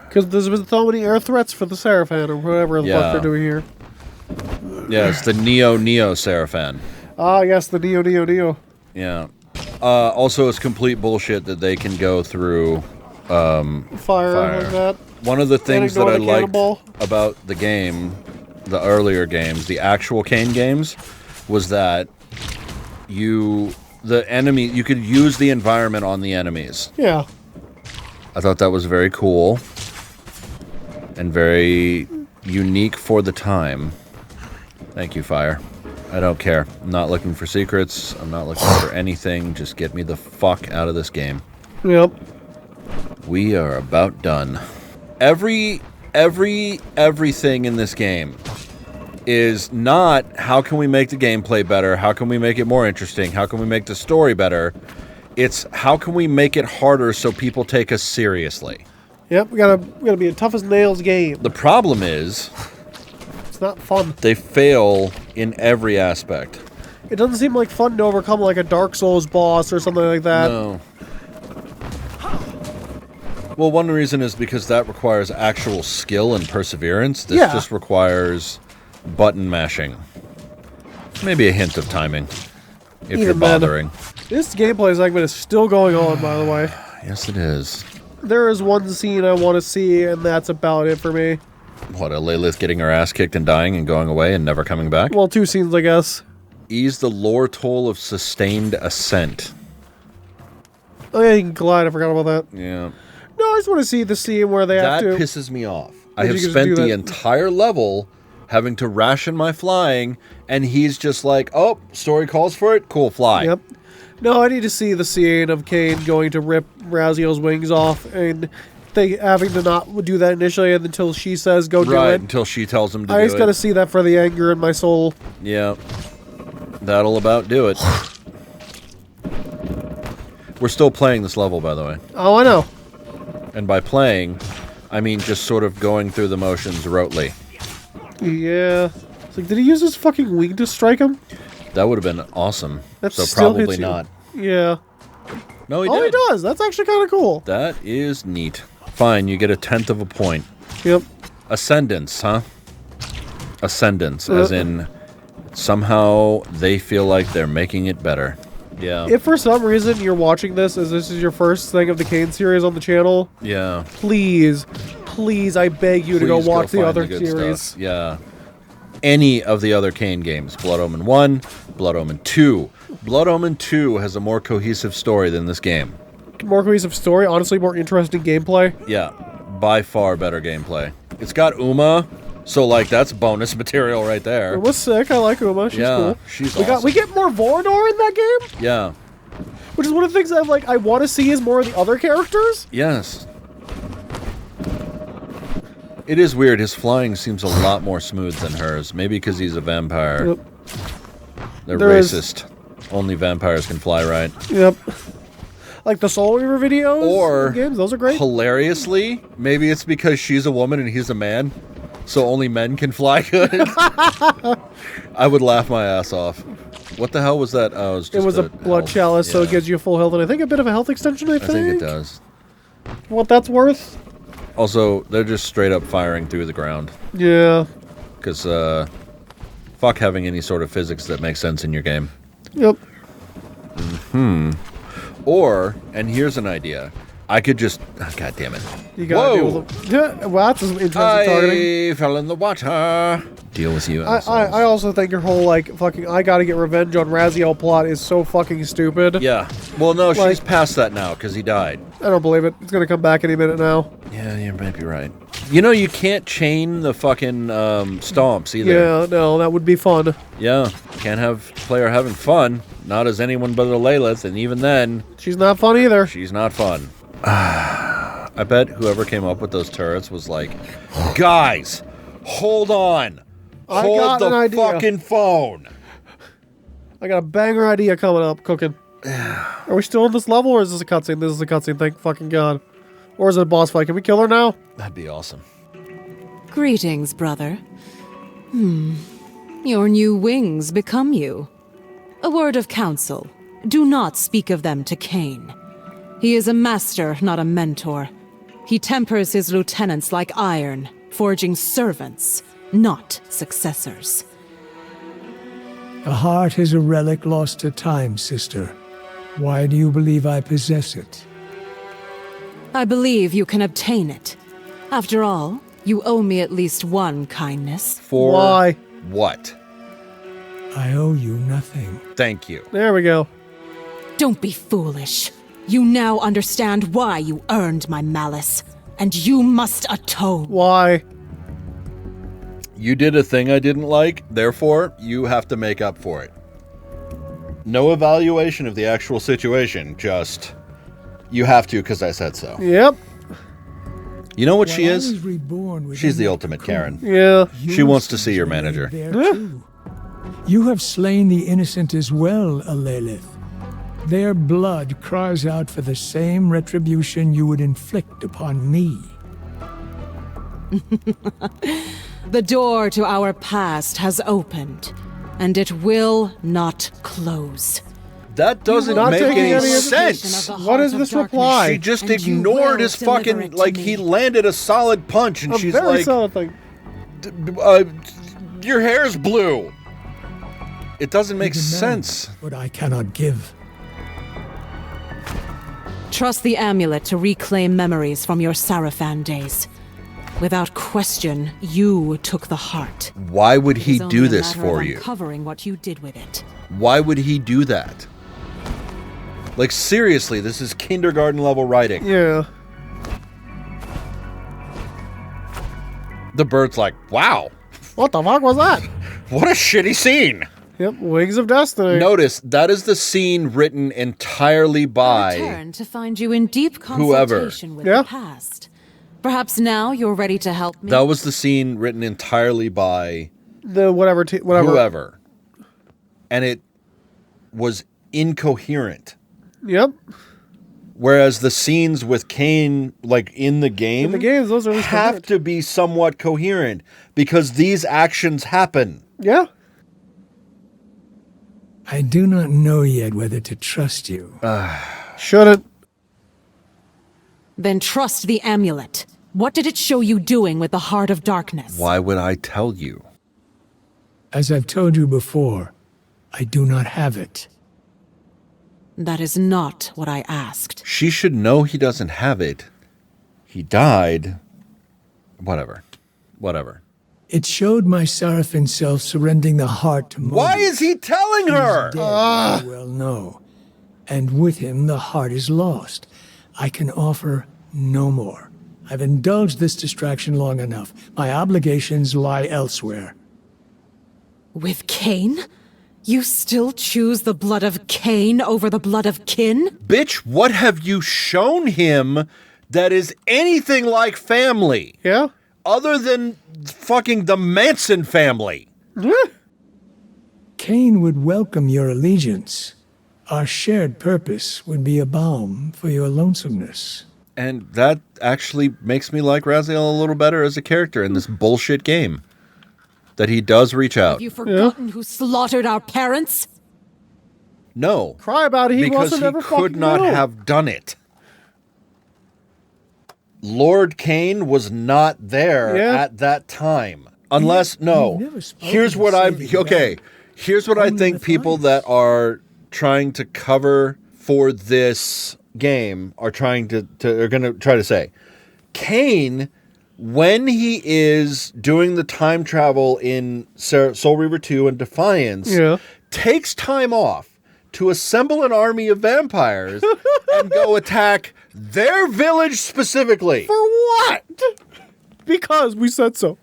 Because there's been so many air threats for the Seraphan or whatever the fuck they're doing here. Yeah, it's the Neo Seraphan. Ah, yes, the Neo. Yeah. Also, it's complete bullshit that they can go through Fire like that. One of the things that I the liked cannonball. about the game, the earlier games, the actual Kane games, was that you could use the environment on the enemies. Yeah. I thought that was very cool and very unique for the time. Thank you, Fire. I don't care. I'm not looking for secrets. I'm not looking for anything. Just get me the fuck out of this game. Yep. We are about done. Everything in this game is not how can we make the gameplay better? How can we make it more interesting? How can we make the story better? It's how can we make it harder so people take us seriously? Yep, we gotta be a tough as nails game. The problem is It's not fun. they fail in every aspect. It doesn't seem like fun to overcome like a Dark Souls boss or something like that. No. Well, one reason is because that requires actual skill and perseverance. This Yeah. just requires button mashing. Maybe a hint of timing, if you're Even then. bothering. This gameplay segment is still going on, by the way. Yes, it is. There is one scene I want to see, and that's about it for me. What, a Lilith getting her ass kicked and dying and going away and never coming back? Well, 2 scenes, I guess. Ease the lore toll of sustained ascent. Oh yeah, you can glide. I forgot about that. Yeah. No, I just want to see the scene where they That have to. pisses me off. I Did have you just spent do the that? entire level having to ration my flying, and he's just like, oh, story calls for it, cool, fly. Yep. No, I need to see the scene of Cain going to rip Razio's wings off and they having to not do that initially until she says go do Right, it. until she tells him to I do just it. gotta see that for the anger in my soul. Yeah. That'll about do it. We're still playing this level, by the way. Oh, I know. And by playing, I mean just sort of going through the motions rotely. Yeah. It's like, did he use his fucking wing to strike him? That would have been awesome. That So still probably hits you. not. Yeah. No, he Oh, did. he does. That's actually kind of cool. That is neat. Fine, you get a 1/10 of a point. Yep. Ascendance, huh? Ascendance, as in somehow they feel like they're making it better. Yeah. If for some reason you're watching this as this is your first thing of the Cain series on the channel, Yeah. please, I beg you to go Please watch the find other good series. stuff. Yeah. Any of the other Cain games. Blood Omen 1, Blood Omen 2. Blood Omen 2 has a more cohesive story than this game. More cohesive story, honestly, more interesting gameplay. Yeah. By far better gameplay. It's got Uma, so like that's bonus material right there. Uma's sick. I like Uma. She's Yeah, cool. she's we awesome. we get more Vorador in that game, Yeah. which is one of the things I want to see is more of the other characters. Yes. It is weird. His flying seems a lot more smooth than hers. Maybe because he's a vampire. Yep. They're There is- racist. Only vampires can fly right. Yep. Like the Soul Reaver videos Or in games, those are great. hilariously, maybe it's because she's a woman and he's a man, so only men can fly good. I would laugh my ass off. What the hell was that? Oh, It was a blood health. chalice, so it Yeah, gives you full health, and I think a bit of a health extension. I I think it does. What that's worth? Also, they're just straight up firing through the ground. Yeah. Because, fuck having any sort of physics that makes sense in your game. Yep. Or, and here's an idea, I could just, God damn it. You gotta deal Whoa! with them. Yeah, well, that's some interesting targeting. I fell in the water. Deal with you, I assholes. also think your whole, like, fucking I gotta get revenge on Raziel plot is so fucking stupid. Yeah. Well, no, Like- she's past that now because he died. I don't believe it. It's gonna come back any minute now. Yeah, you might be right. You know, you can't chain the fucking stomps either. Yeah, no, that would be fun. Yeah. Can't have player having fun. Not as anyone but a Lilith, and even then, She's not fun either. she's not fun. I bet whoever came up with those turrets was like, guys, hold on. I Hold got the an idea. fucking phone. I got a banger idea coming up, cooking. Are we still in this level, or is this a cutscene? This is a cutscene, thank fucking God. Or is it a boss fight? Can we kill her now? That'd be awesome. Greetings, brother. Your new wings become you. A word of counsel. Do not speak of them to Cain. He is a master, not a mentor. He tempers his lieutenants like iron, forging servants, not successors. A heart is a relic lost to time, sister. Why do you believe I possess it? I believe you can obtain it. After all, you owe me at least one kindness. For Why? what? I owe you nothing. Thank you. There we go. Don't be foolish. You now understand why you earned my malice, and you must atone. Why? You did a thing I didn't like, therefore, you have to make up for it. No evaluation of the actual situation, just, you have to because I said so. Yep. You know what While she I is? was reborn within She's the that ultimate cocoon, Karen. Yeah. She wants to yours see your is manager. laid there too. You have slain the innocent as well, Alelith. Their blood cries out for the same retribution you would inflict upon me. The door to our past has opened, and it will not close. That doesn't Not make taking any any sense. What is this reply? She just and you ignored will his deliver fucking, it to like, me. he landed a solid punch, and A she's very like, solid thing. your hair's blue. It doesn't make Demand sense. what I cannot give. Trust the amulet to reclaim memories from your Sarafan days. Without question, you took the heart. Why would he It's do only a this matter of for you? uncovering what you did with it. Why would he do that? Like, seriously, this is kindergarten level writing. Yeah. The bird's like, wow, What the fuck was that? what a shitty scene. Yep, Wings of Destiny. Notice, that is the scene written entirely I by return to find you in deep whoever. consultation with Yeah. the past. Perhaps now you're ready to help me. That was the scene written entirely by The whatever. whoever. And it was incoherent. Yep. Whereas the scenes with Cain, like in the game, In the games, those are have coherent. to be somewhat coherent because these actions happen. Yeah. I do not know yet whether to trust you. Shouldn't. Then trust the amulet. What did it show you doing with the Heart of Darkness? Why would I tell you? As I've told you before, I do not have it. That is not what I asked. She should know he doesn't have it. He died. Whatever. It showed my Sarafin self surrendering the heart to Why Mobius. is he telling He's her? dead, as you well know. And with him, the heart is lost. I can offer no more. I've indulged this distraction long enough. My obligations lie elsewhere. With Cain? You still choose the blood of Cain over the blood of kin? Bitch, what have you shown him that is anything like family? Yeah. Other than fucking the Manson family. Cain would welcome your allegiance. Our shared purpose would be a balm for your lonesomeness. And that actually makes me like Raziel a little better as a character in this bullshit game. That he does reach out. Have you forgotten who slaughtered our parents? No. Cry about it. He Because wasn't he ever could fucking not killed. have done it. Lord Cain was not there Yeah. at that time. Unless, no. You've never spoken Here's of what I'm, saving okay. man. Here's what I Only think people that Matthias. are trying to cover for this game are trying to are going to try to say. Cain, when he is doing the time travel in Soul Reaver 2 and Defiance, Yeah. takes time off to assemble an army of vampires and go attack their village specifically. For what? Because we said so.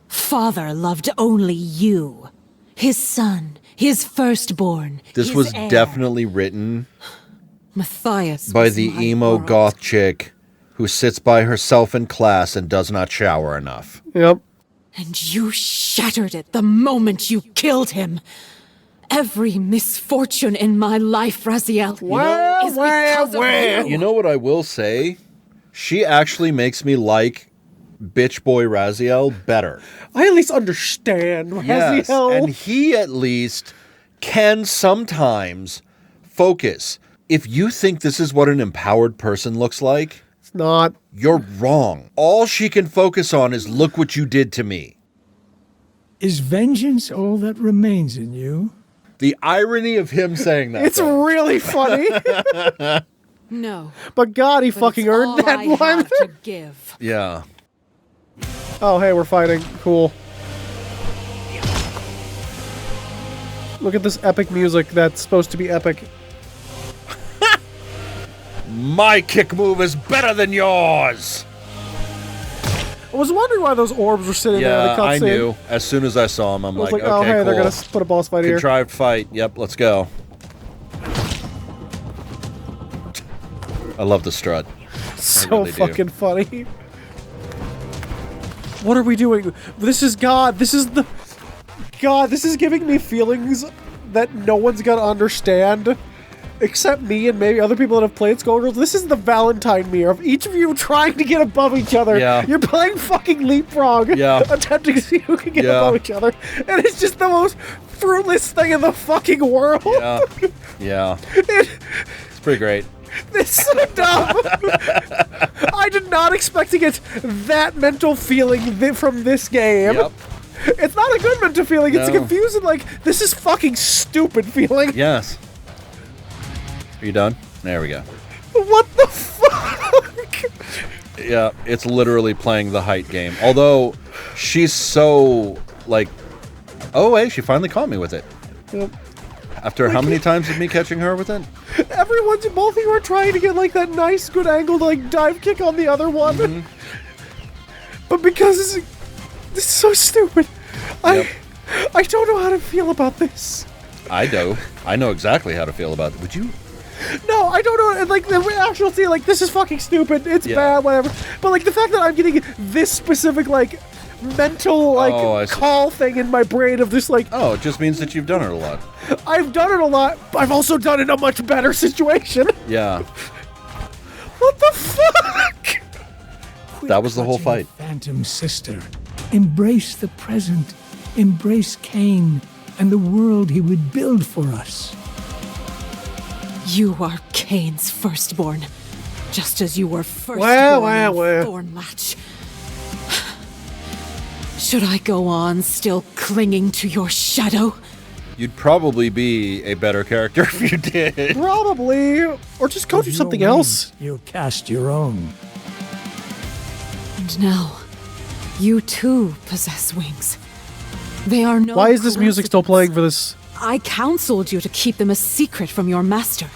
Father loved only you. His son, his firstborn. This his was heir. definitely written Matthias by was the my emo world. goth chick who sits by herself in class and does not shower enough. Yep. And you shattered it the moment you killed him. Every misfortune in my life, Raziel, is because of you. You know what I will say? She actually makes me like bitch boy Raziel better. I at least understand Yes, Raziel. and he at least can sometimes focus. If you think this is what an empowered person looks like, It's not. you're wrong. All she can focus on is look what you did to me. Is vengeance all that remains in you? The irony of him saying that. It's though. really funny. No. But God, he but fucking it's earned all that I line. have to give. Yeah. Oh, hey, we're fighting. Cool. Look at this epic music that's supposed to be epic. My kick move is better than yours. I was wondering why those orbs were sitting there in Yeah, the cutscene. I knew. As soon as I saw him, I'm I was like, like, oh, okay, hey, cool. they're going to put a boss fight here. Contrived fight. Yep, let's go. I love the strut. So really do. fucking funny. What are we doing? This is God. This is the... God, this is giving me feelings that no one's going to understand. except me and maybe other people that have played Skullgirls, this is the Valentine mirror of each of you trying to get above each other. Yeah. You're playing fucking leapfrog, attempting to see who can get above each other, and it's just the most fruitless thing in the fucking world. Yeah. Yeah. It's pretty great. It's so dumb. I did not expect to get that mental feeling from this game. Yep. It's not a good mental feeling. It's a confusing, like, this is fucking stupid feeling. Yes. Are you done? There we go. What the fuck? Yeah, it's literally playing the height game. Although, she's so, like... Oh, hey, she finally caught me with it. Yep. After how many times of me catching her with it? Both of you are trying to get, like, that nice, good angle to, like, dive kick on the other one. Mm-hmm. But because it's so stupid, I don't know how to feel about this. I do. I know exactly how to feel about it. Would you? No, I don't know. Like, the actual thing, like, this is fucking stupid. It's bad, whatever. But, like, the fact that I'm getting this specific, like, mental, like, call thing in my brain of just, like... Oh, it just means that you've done it a lot. I've done it a lot, but I've also done it in a much better situation. Yeah. What the fuck? That was the whole fight. Phantom sister. Embrace the present. Embrace Cain and the world he would build for us. You are Cain's firstborn, just as you were firstborn in Thornlatch. Should I go on still clinging to your shadow? You'd probably be a better character if you did. Probably. Or just go do something else. You'll cast your own. And now, you too possess wings. They are no Why is this music still playing for this? I counseled you to keep them a secret from your master.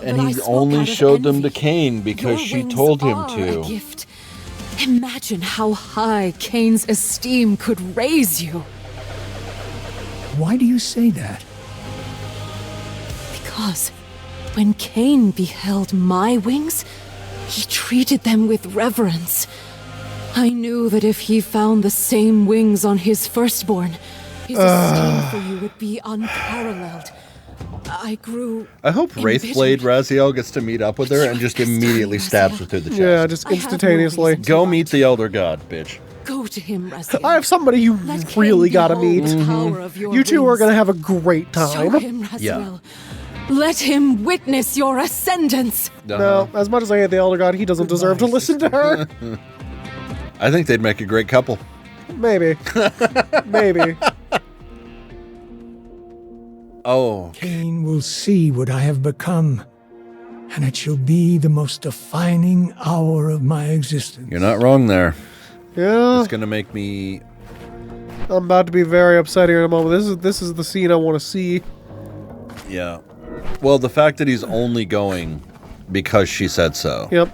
And he only showed them to Cain because she told him to. A gift. Imagine how high Cain's esteem could raise you. Why do you say that? Because when Cain beheld my wings, he treated them with reverence. I knew that if he found the same wings on his firstborn, his esteem for you would be unparalleled. I hope Wraithblade Raziel gets to meet up with her and just immediately stabs her through the chest. Yeah, just instantaneously. Go meet the Elder God, bitch. Go to him, Raziel. I have somebody you really gotta meet. You two are gonna have a great Show time. him, Raziel. Let him witness your ascendance. No, as much as I hate the Elder God, he doesn't deserve to listen to her. I think they'd make a great couple. Maybe. Maybe. Oh. Cain will see what I have become, and it shall be the most defining hour of my existence. You're not wrong there. Yeah. It's gonna make me... I'm about to be very upset here in a moment. This is the scene I want to see. Yeah. Well, the fact that he's only going because she said so. Yep.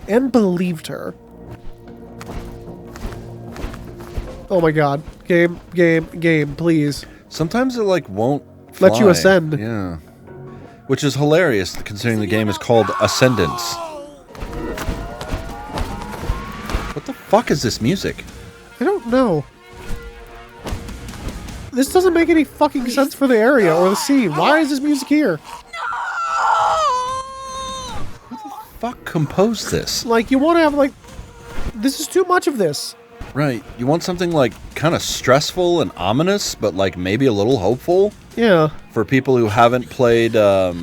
And believed her. Oh my god. Game, please. Sometimes it, like, won't fly. Let you ascend. Yeah. Which is hilarious, considering the game is called Ascendance. What the fuck is this music? I don't know. This doesn't make any fucking sense for the area or the scene. Why is this music here? Who the fuck composed this? Like, you want to have, like... This is too much of this. Right. You want something, like, kind of stressful and ominous, but, like, maybe a little hopeful? Yeah. For people who haven't played, Blood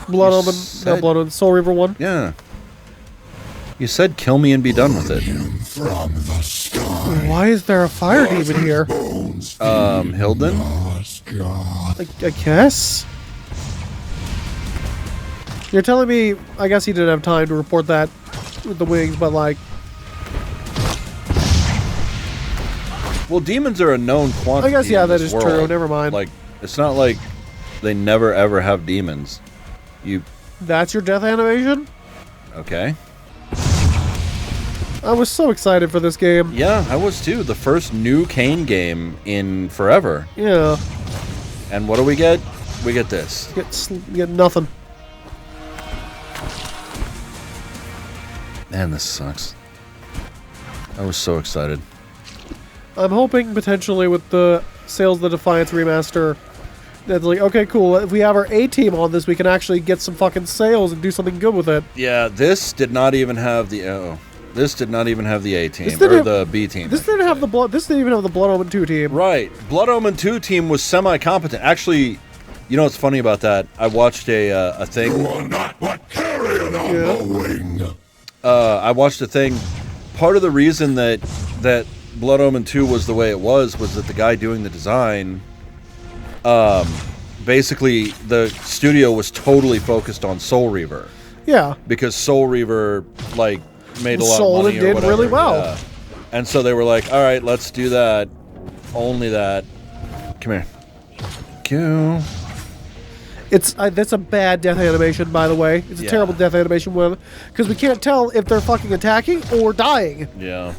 Omen, Soul Reaver 1? Yeah. You said kill me and be done with it. From the sky. Why is there a fire demon here? Hilden? I guess? You're telling me, I guess he didn't have time to report that with the wings, but like... Well, demons are a known quantity. I guess, yeah, that is world. true. Never mind. Like, it's not like they never ever have demons. That's your death animation? Okay. I was so excited for this game. Yeah, I was too. The first new Cain game in forever. Yeah. And what do we get? We get this. Get nothing. Man, this sucks. I was so excited. I'm hoping potentially with the Sales of the Defiance remaster, That's like, okay, cool. If we have our A team on this, we can actually get some fucking sales and do something good with it. Yeah, this did not even have the this did not even have the A team or the B team. This didn't have the blood. This didn't even have the Blood Omen 2 team. Right, Blood Omen 2 team was semi-competent. Actually, you know what's funny about that? I watched a thing. You are not what carrion on the wing. I watched a thing. Part of the reason that Blood Omen 2 was the way it was that the guy doing the design, basically the studio was totally focused on Soul Reaver. Yeah. Because Soul Reaver like made a lot Sold of money and or did whatever. really well. Yeah. And so they were like, all right, let's do that. Only that. Come here. Q. That's a bad death animation, by the way. It's a terrible death animation because we can't tell if they're fucking attacking or dying. Yeah.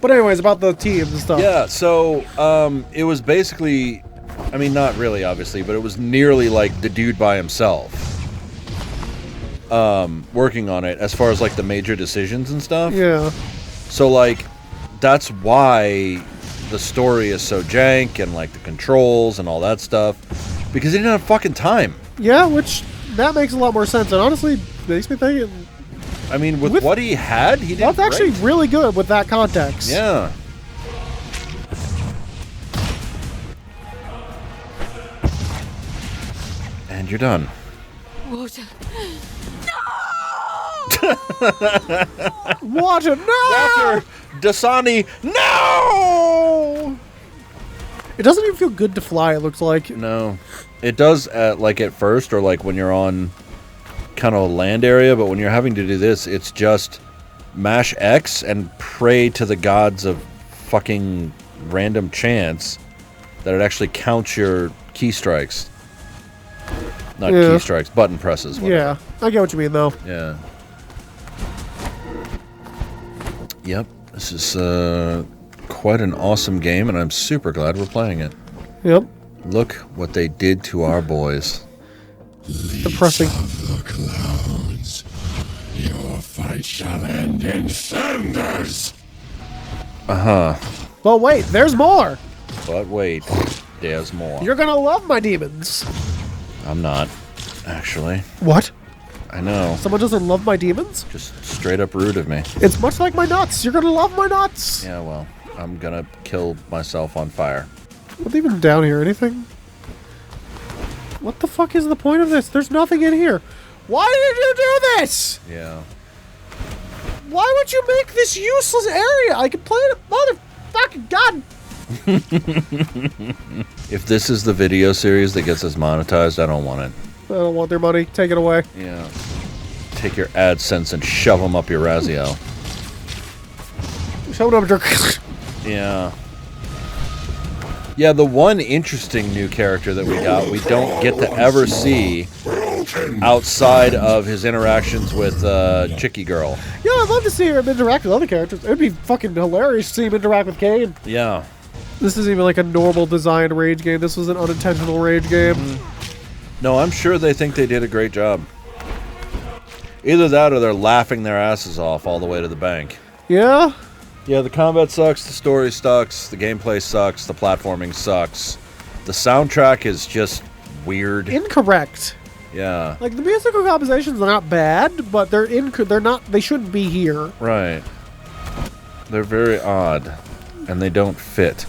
But anyways, about the teams and stuff. Yeah, so it was basically, I mean, not really, obviously, but it was nearly like the dude by himself working on it as far as like the major decisions and stuff. Yeah. So like, that's why the story is so jank and like the controls and all that stuff, because he didn't have fucking time. Yeah, which that makes a lot more sense, and honestly makes me think. I mean, with what he had, he did That's great. actually really good with that context. Yeah. And you're done. Water. Water, no! Water! Dasani, no! It doesn't even feel good to fly, it looks like. No. It does, like, at first, or, like, when you're on kind of a land area, but when you're having to do this, it's just mash X and pray to the gods of fucking random chance that it actually counts your key strikes. Not key strikes, button presses. Whatever. Yeah, I get what you mean, though. Yeah. Yep, this is quite an awesome game, and I'm super glad we're playing it. Yep. Look what they did to our boys. Depressing. Of the clouds, your fight shall end in thunders. Well, wait, there's more. But wait, there's more. You're gonna love my demons. I'm not, actually. What? I know. Someone doesn't love my demons? Just straight up rude of me. It's much like my nuts. You're gonna love my nuts. Yeah, well, I'm gonna kill myself on fire. What's even down here? Anything? What the fuck is the point of this? There's nothing in here. Why did you do this? Yeah. Why would you make this useless area? I can play it, motherfucking god. If this is the video series that gets us monetized, I don't want it. I don't want their money. Take it away. Yeah. Take your AdSense and shove them up your Razio. Show it up, jerk. Yeah. Yeah, the one interesting new character that we got, we don't get to ever see outside of his interactions with Chicky Girl. Yeah, I'd love to see him interact with other characters. It'd be fucking hilarious to see him interact with Kane. Yeah. This isn't even like a normal designed rage game. This was an unintentional rage game. No, I'm sure they think they did a great job. Either that or they're laughing their asses off all the way to the bank. Yeah? Yeah, the combat sucks, the story sucks, the gameplay sucks, the platforming sucks. The soundtrack is just weird. Incorrect. Yeah. Like, the musical compositions are not bad, but they shouldn't be here. Right. They're very odd, and they don't fit.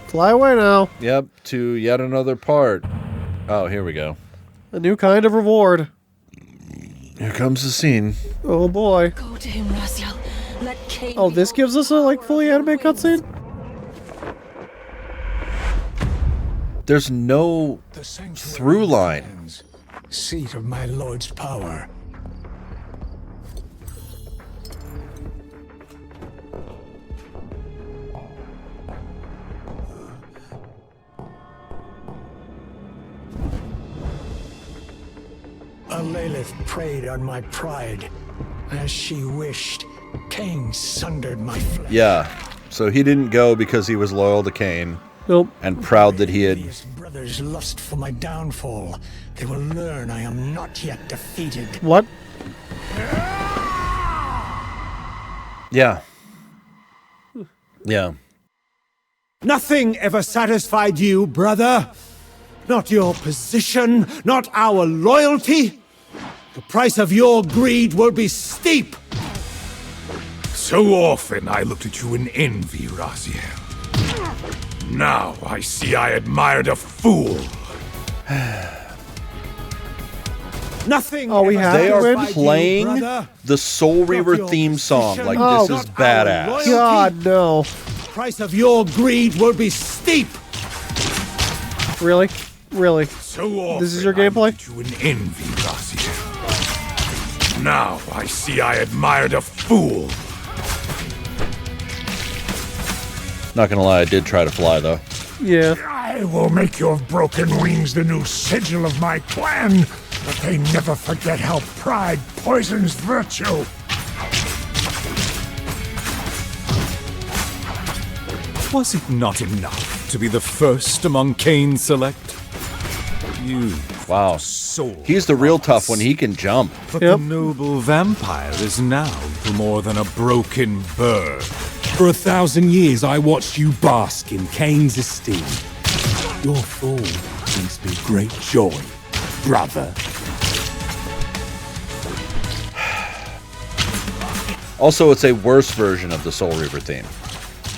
Fly away now. Yep, to yet another part. Oh, here we go. A new kind of reward. Here comes the scene. Oh boy. Go to him, Raziel. Let Kane. Oh, this gives us a like fully animated cutscene? There's no through line. Seat of my lord's power. Lilith preyed on my pride. As she wished, Cain sundered my flesh. Yeah, so he didn't go because he was loyal to Cain. Nope. And proud that he had... His brothers lust for my downfall. They will learn I am not yet defeated. What? Yeah. Yeah. Nothing ever satisfied you, brother. Not your position, not our loyalty. The price of your greed will be steep. So often I looked at you in envy, Raziel. Now I see I admired a fool. Nothing. Oh, we have They to are win? playing brother. the Soul Reaver theme song. Like, Oh, this is not our badass. loyalty. God, no. The price of your greed will be steep. Really? Really? So often This is your I gameplay? looked at you in envy, Raziel. Now I see I admired a fool. Not gonna lie, I did try to fly, though. Yeah. I will make your broken wings the new sigil of my clan, but they never forget how pride poisons virtue. Was it not enough to be the first among Cain's select? You Wow. soul. He's the real tough one. He can jump. But Yep. the noble vampire is now little more than a broken bird. For 1,000 years, I watched you bask in Cain's esteem. Your fall brings me great joy, brother. Also, it's a worse version of the Soul Reaver theme.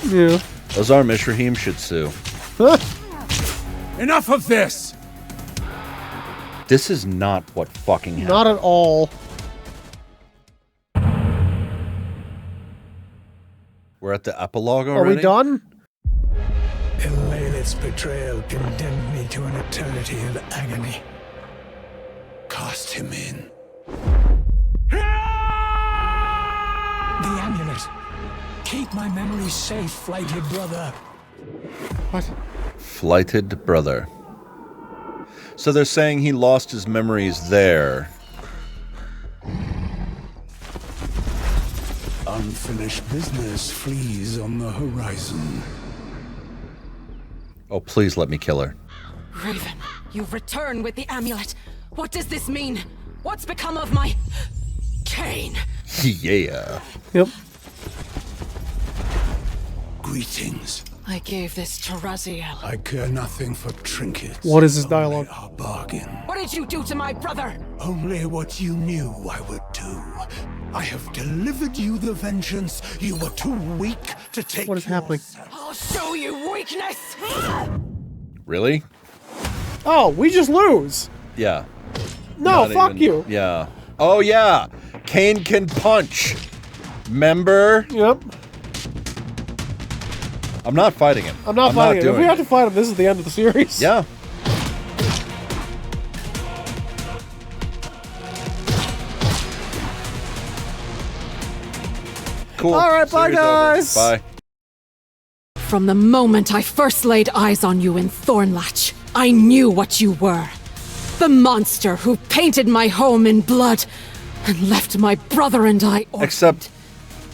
Yeah. Azar Mishraheem should sue. Enough of this! This is not what fucking happened. Not at all. We're at the epilogue Are already? we done? Ilalith's betrayal condemned me to an eternity of agony. Cast him in. The amulet. Keep my memories safe, flighted brother. What? Flighted brother. So they're saying he lost his memories there. Unfinished business flees on the horizon. Oh, please let me kill her. Raven, you've returned with the amulet. What does this mean? What's become of my... Cain? Yeah. Yep. Greetings. I gave this to Raziel. I care nothing for trinkets. What is this Only dialogue? our bargain. What did you do to my brother? Only what you knew I would do. I have delivered you the vengeance you were too weak to take. What is happening? I'll show you weakness! Really? Oh, we just lose. Yeah. No, Not fuck even- you. Yeah. Oh, yeah. Cain can punch. Remember? Yep. I'm not fighting him. I'm not fighting him. If doing we have to fight him, this is the end of the series. Yeah. Cool. All right, bye, Series over. guys. Bye. From the moment I first laid eyes on you in Thornlatch, I knew what you were. The monster who painted my home in blood and left my brother and I orphaned. Except,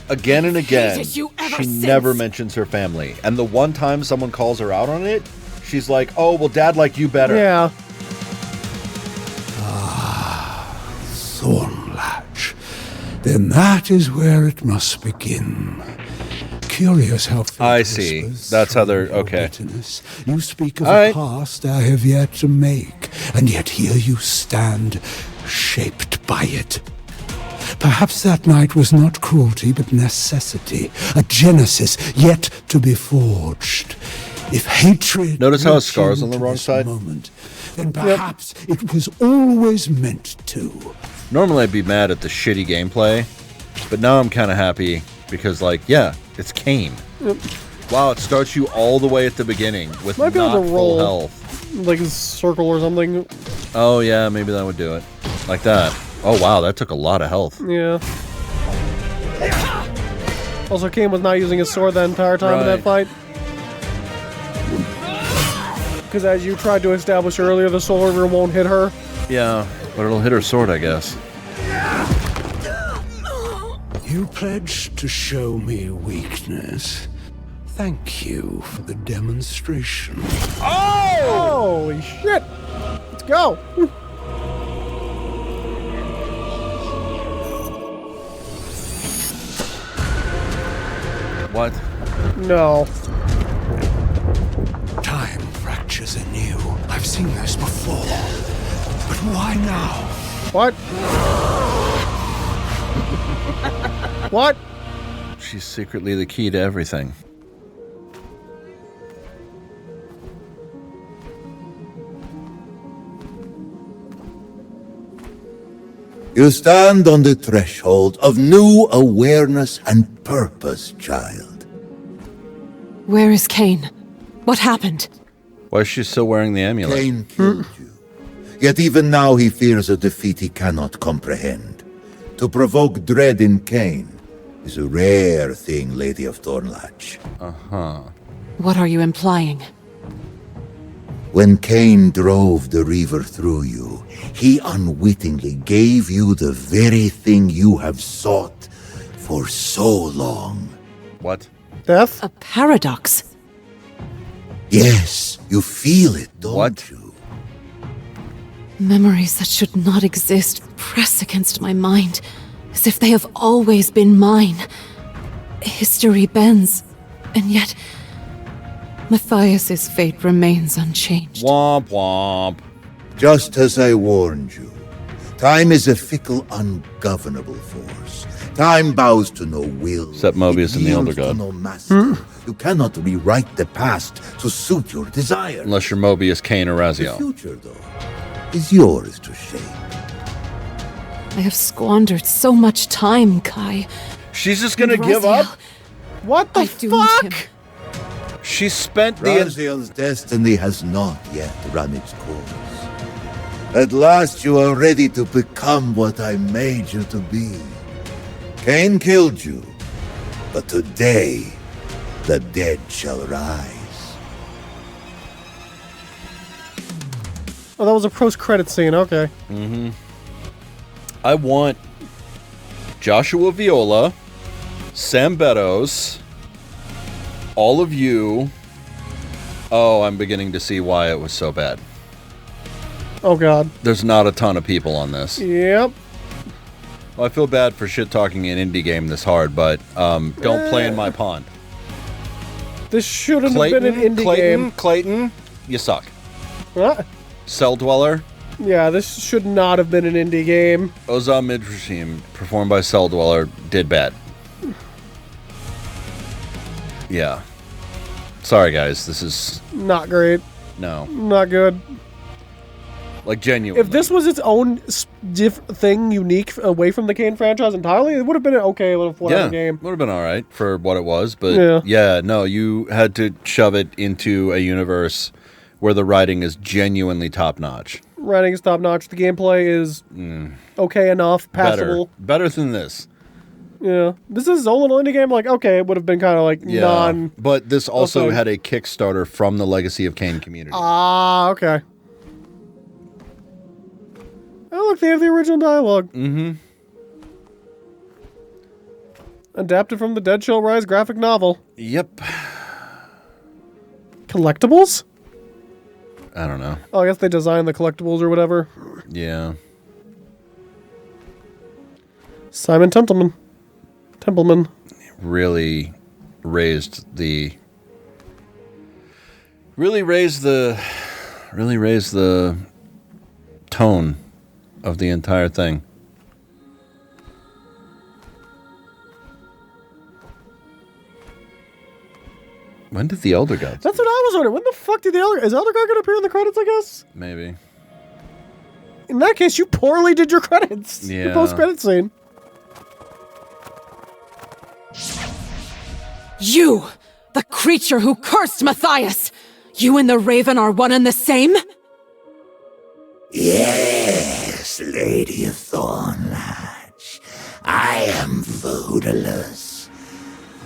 again and again, hated you ever she since. never mentions her family. And the one time someone calls her out on it, she's like, oh, well, Dad liked you better. Yeah. Thornlatch. Then that is where it must begin. Curious how fate I see. whispers That's how through they're- your okay. bitterness. You speak of All a right. past I have yet to make, and yet here you stand, shaped by it. Perhaps that night was not cruelty, but necessity, a genesis yet to be forged. If hatred Notice how brought his scar's you on the to wrong this side? moment, then perhaps it was always meant to. Normally I'd be mad at the shitty gameplay, but now I'm kind of happy because, like, yeah, it's Cain. Wow, it starts you all the way at the beginning with Might be able not to full roll. health. Like a circle or something. Oh, yeah, maybe that would do it. Like that. Oh, wow, that took a lot of health. Yeah. Also, Cain was not using his sword the entire time in that fight. Because as you tried to establish earlier, the Soul Reaver won't hit her. Yeah, but it'll hit her sword, I guess. You pledged to show me weakness. Thank you for the demonstration. Oh! Holy shit! Let's go! What? No. creatures are new. I've seen this before. But why now? What? What? She's secretly the key to everything. You stand on the threshold of new awareness and purpose, child. Where is Cain? What happened? Why is she still wearing the amulet? Cain killed you. Yet even now he fears a defeat he cannot comprehend. To provoke dread in Cain is a rare thing, Lady of Thornlatch. What are you implying? When Cain drove the reaver through you, he unwittingly gave you the very thing you have sought for so long. What? Death? A paradox. Yes, you feel it, don't you? Memories that should not exist press against my mind, as if they have always been mine. History bends, and yet Matthias's fate remains unchanged. Womp womp. Just as I warned you, time is a fickle, ungovernable force. Time bows to no will. Except Mobius and the Elder yields to God. no master. You cannot rewrite the past to suit your desire. Unless you're Mobius, Cain, or The Raziel. future, though, is yours to shape. I have squandered so much time, Kai. She's just gonna And give Raziel, up? What the I doomed fuck? him. She spent the... Raziel's destiny has not yet run its course. At last you are ready to become what I made you to be. Cain killed you, but today the dead shall rise. Oh, that was a post-credit scene. Okay. I want Joshua Viola, Sam Beddoes, all of you. Oh, I'm beginning to see why it was so bad. Oh, God. There's not a ton of people on this. Yep. Well, I feel bad for shit-talking an indie game this hard, but don't play in my pond. This shouldn't have been an indie game. Clayton, you suck. What? Cell Dweller, Yeah, this should not have been an indie game. Oza Midrashim, performed by Cell Dweller, did bad. Yeah. Sorry, guys. This is... Not great. No. Not good. Like, genuinely. If this was its own thing, unique, away from the Cain franchise entirely, it would have been an okay little whatever game. Would have been all right for what it was, but yeah, no, you had to shove it into a universe where the writing is genuinely top-notch. Writing is top-notch. The gameplay is okay enough, passable. Better than this. Yeah. This is its own little indie game. Like, okay, it would have been kind of like non... But this also Okay. had a Kickstarter from the Legacy of Cain community. Ah, okay. Oh, look, they have the original dialogue. Mm-hmm. Adapted from the Dead Shall Rise graphic novel. Yep. Collectibles? I don't know. Oh, I guess they designed the collectibles or whatever. Yeah. Simon Templeman. Really raised the tone of the entire thing. When did the Elder Gods? That's what I was wondering. When the fuck did is Elder God gonna appear in the credits, I guess? Maybe. In that case, you poorly did your credits. Your Yeah. post-credit scene. You! The creature who cursed Matthias! You and the Raven are one and the same? Yes, Lady of Thornlatch. I am foodless.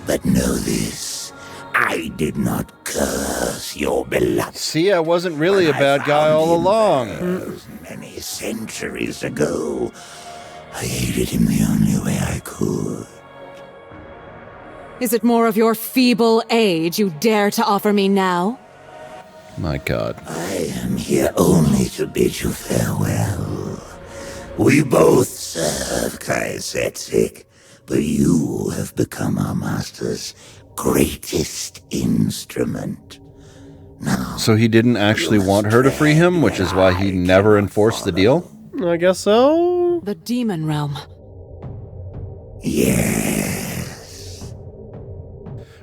But know this, I did not curse your beloved. See, I wasn't really a bad guy all along. Many centuries ago, I aided him the only way I could. Is it more of your feeble aid you dare to offer me now? My God. I am here only to bid you farewell. We both serve Kaisetzik, but you have become our master's greatest instrument. So he didn't actually want her to free him, which is why he never enforced the deal? I guess so. The demon realm. Yes.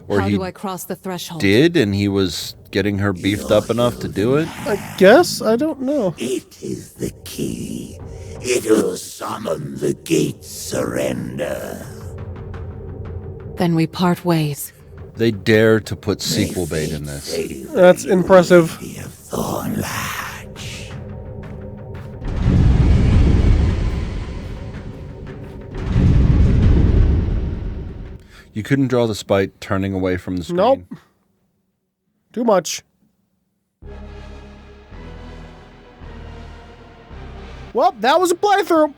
Or How he do I cross the threshold? did, and he was getting her beefed up enough to do it? I guess? I don't know. It is the key. It'll summon the gate's surrender. Then we part ways. They dare to put sequel bait in this. That's impressive. Thornlatch. You couldn't draw the spite turning away from the screen. Nope. Too much. Well, that was a playthrough.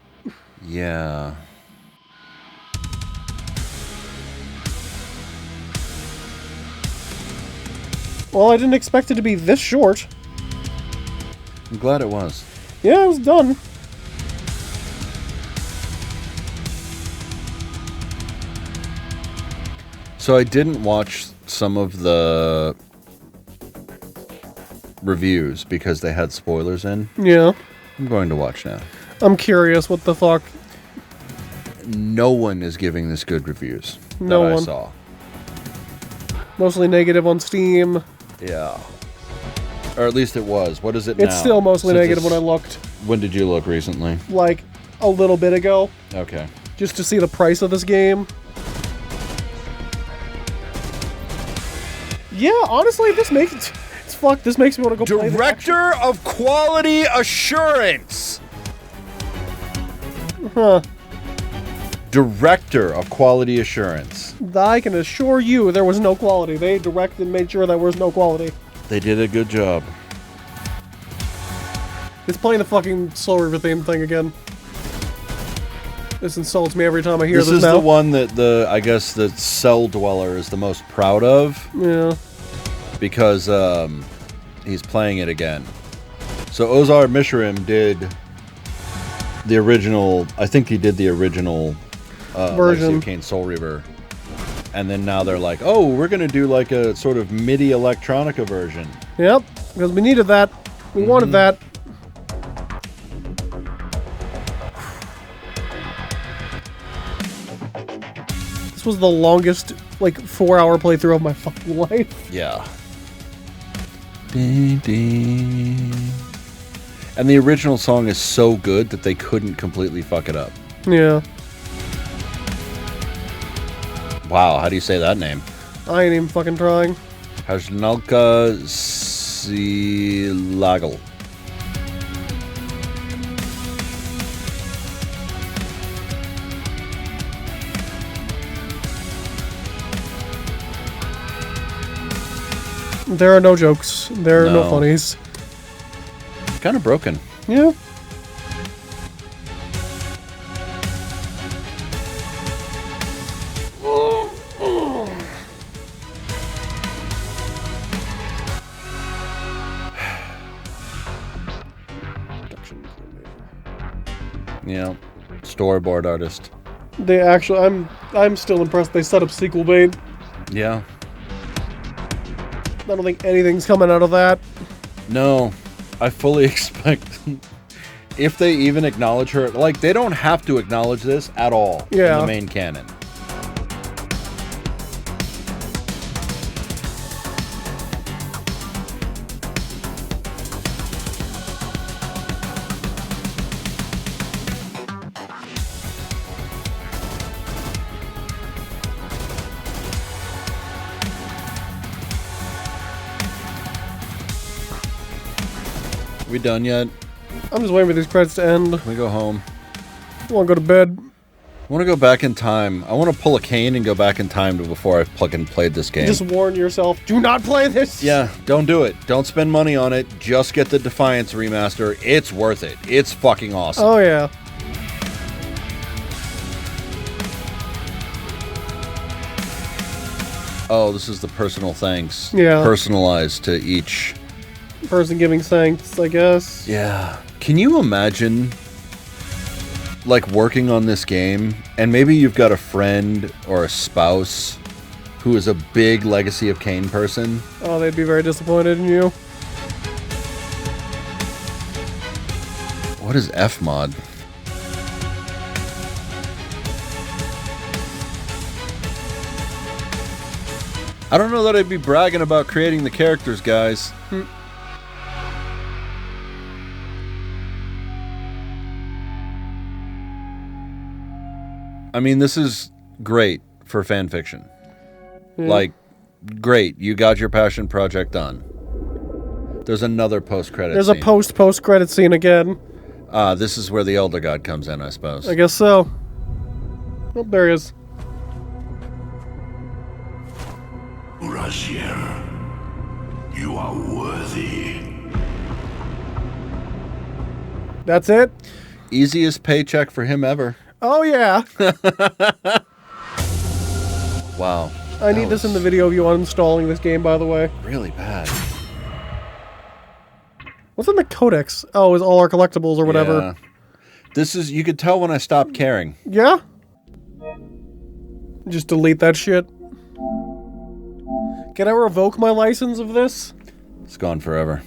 Yeah. Well, I didn't expect it to be this short. I'm glad it was. Yeah, it was done. So I didn't watch some of the reviews because they had spoilers in. Yeah. I'm going to watch now. I'm curious what the fuck. No one is giving this good reviews No that one. I saw. Mostly negative on Steam. Yeah. Or at least it was. What is it now? It's still mostly Since negative when I it's- looked, When did you look recently? like, a little bit ago, Okay. just to see the price of this game. Yeah, honestly, this makes this makes me want to go play the Director of Quality Assurance. Huh. Director of Quality Assurance. I can assure you there was no quality. They directed and made sure there was no quality. They did a good job. It's playing the fucking Soul River theme thing again. This insults me every time I hear This this is now. the one that I guess the Cell Dweller is the most proud of. Yeah. Because he's playing it again. So Ozar Mishram did the original. I think he did the original Legacy version of Kain Soul Reaver, and then now they're like, oh, we're gonna do like a sort of MIDI electronica version. Yep, because we needed that. We wanted that. This was the longest, like, 4-hour playthrough of my fucking life. Yeah. Ding, ding. And the original song is so good that they couldn't completely fuck it up. Yeah. Wow, how do you say that name? I ain't even fucking trying. Hajnalka Silagal. There are no jokes. There are no No. funnies. Kind of broken. Yeah. Yeah. Storyboard artist. They actually, I'm still impressed they set up sequel bait. Yeah. I don't think anything's coming out of that. No, I fully expect if they even acknowledge her, like they don't have to acknowledge this at all in Yeah. the main canon. We done yet? I'm just waiting for these credits to end. Can we go home? I want to go to bed. I want to go back in time. I want to pull a Kane and go back in time to before I fucking played this game. Just warn yourself, do not play this. Yeah, don't do it. Don't spend money on it. Just get the Defiance remaster. It's worth it. It's fucking awesome. Oh, yeah. Oh, this is the personal thanks. Yeah. Personalized to each Person giving thanks, I guess. Yeah. Can you imagine, like, working on this game, and maybe you've got a friend or a spouse who is a big Legacy of Kain person. Oh, they'd be very disappointed in you. What is F-mod? I don't know that I'd be bragging about creating the characters, guys. I mean, this is great for fan fiction. Like, great. You got your passion project done. There's another post-credit There's scene. a post-credit scene again. This is where the Elder God comes in, I suppose. I guess so. Oh, there he is. Raziel, you are worthy. That's it? Easiest paycheck for him ever. Oh, yeah. Wow. I need this in the video of you uninstalling this game, by the way. Really bad. What's in the codex? Oh, is all our collectibles or whatever. Yeah. This is, you could tell when I stopped caring. Yeah? Just delete that shit. Can I revoke my license of this? It's gone forever.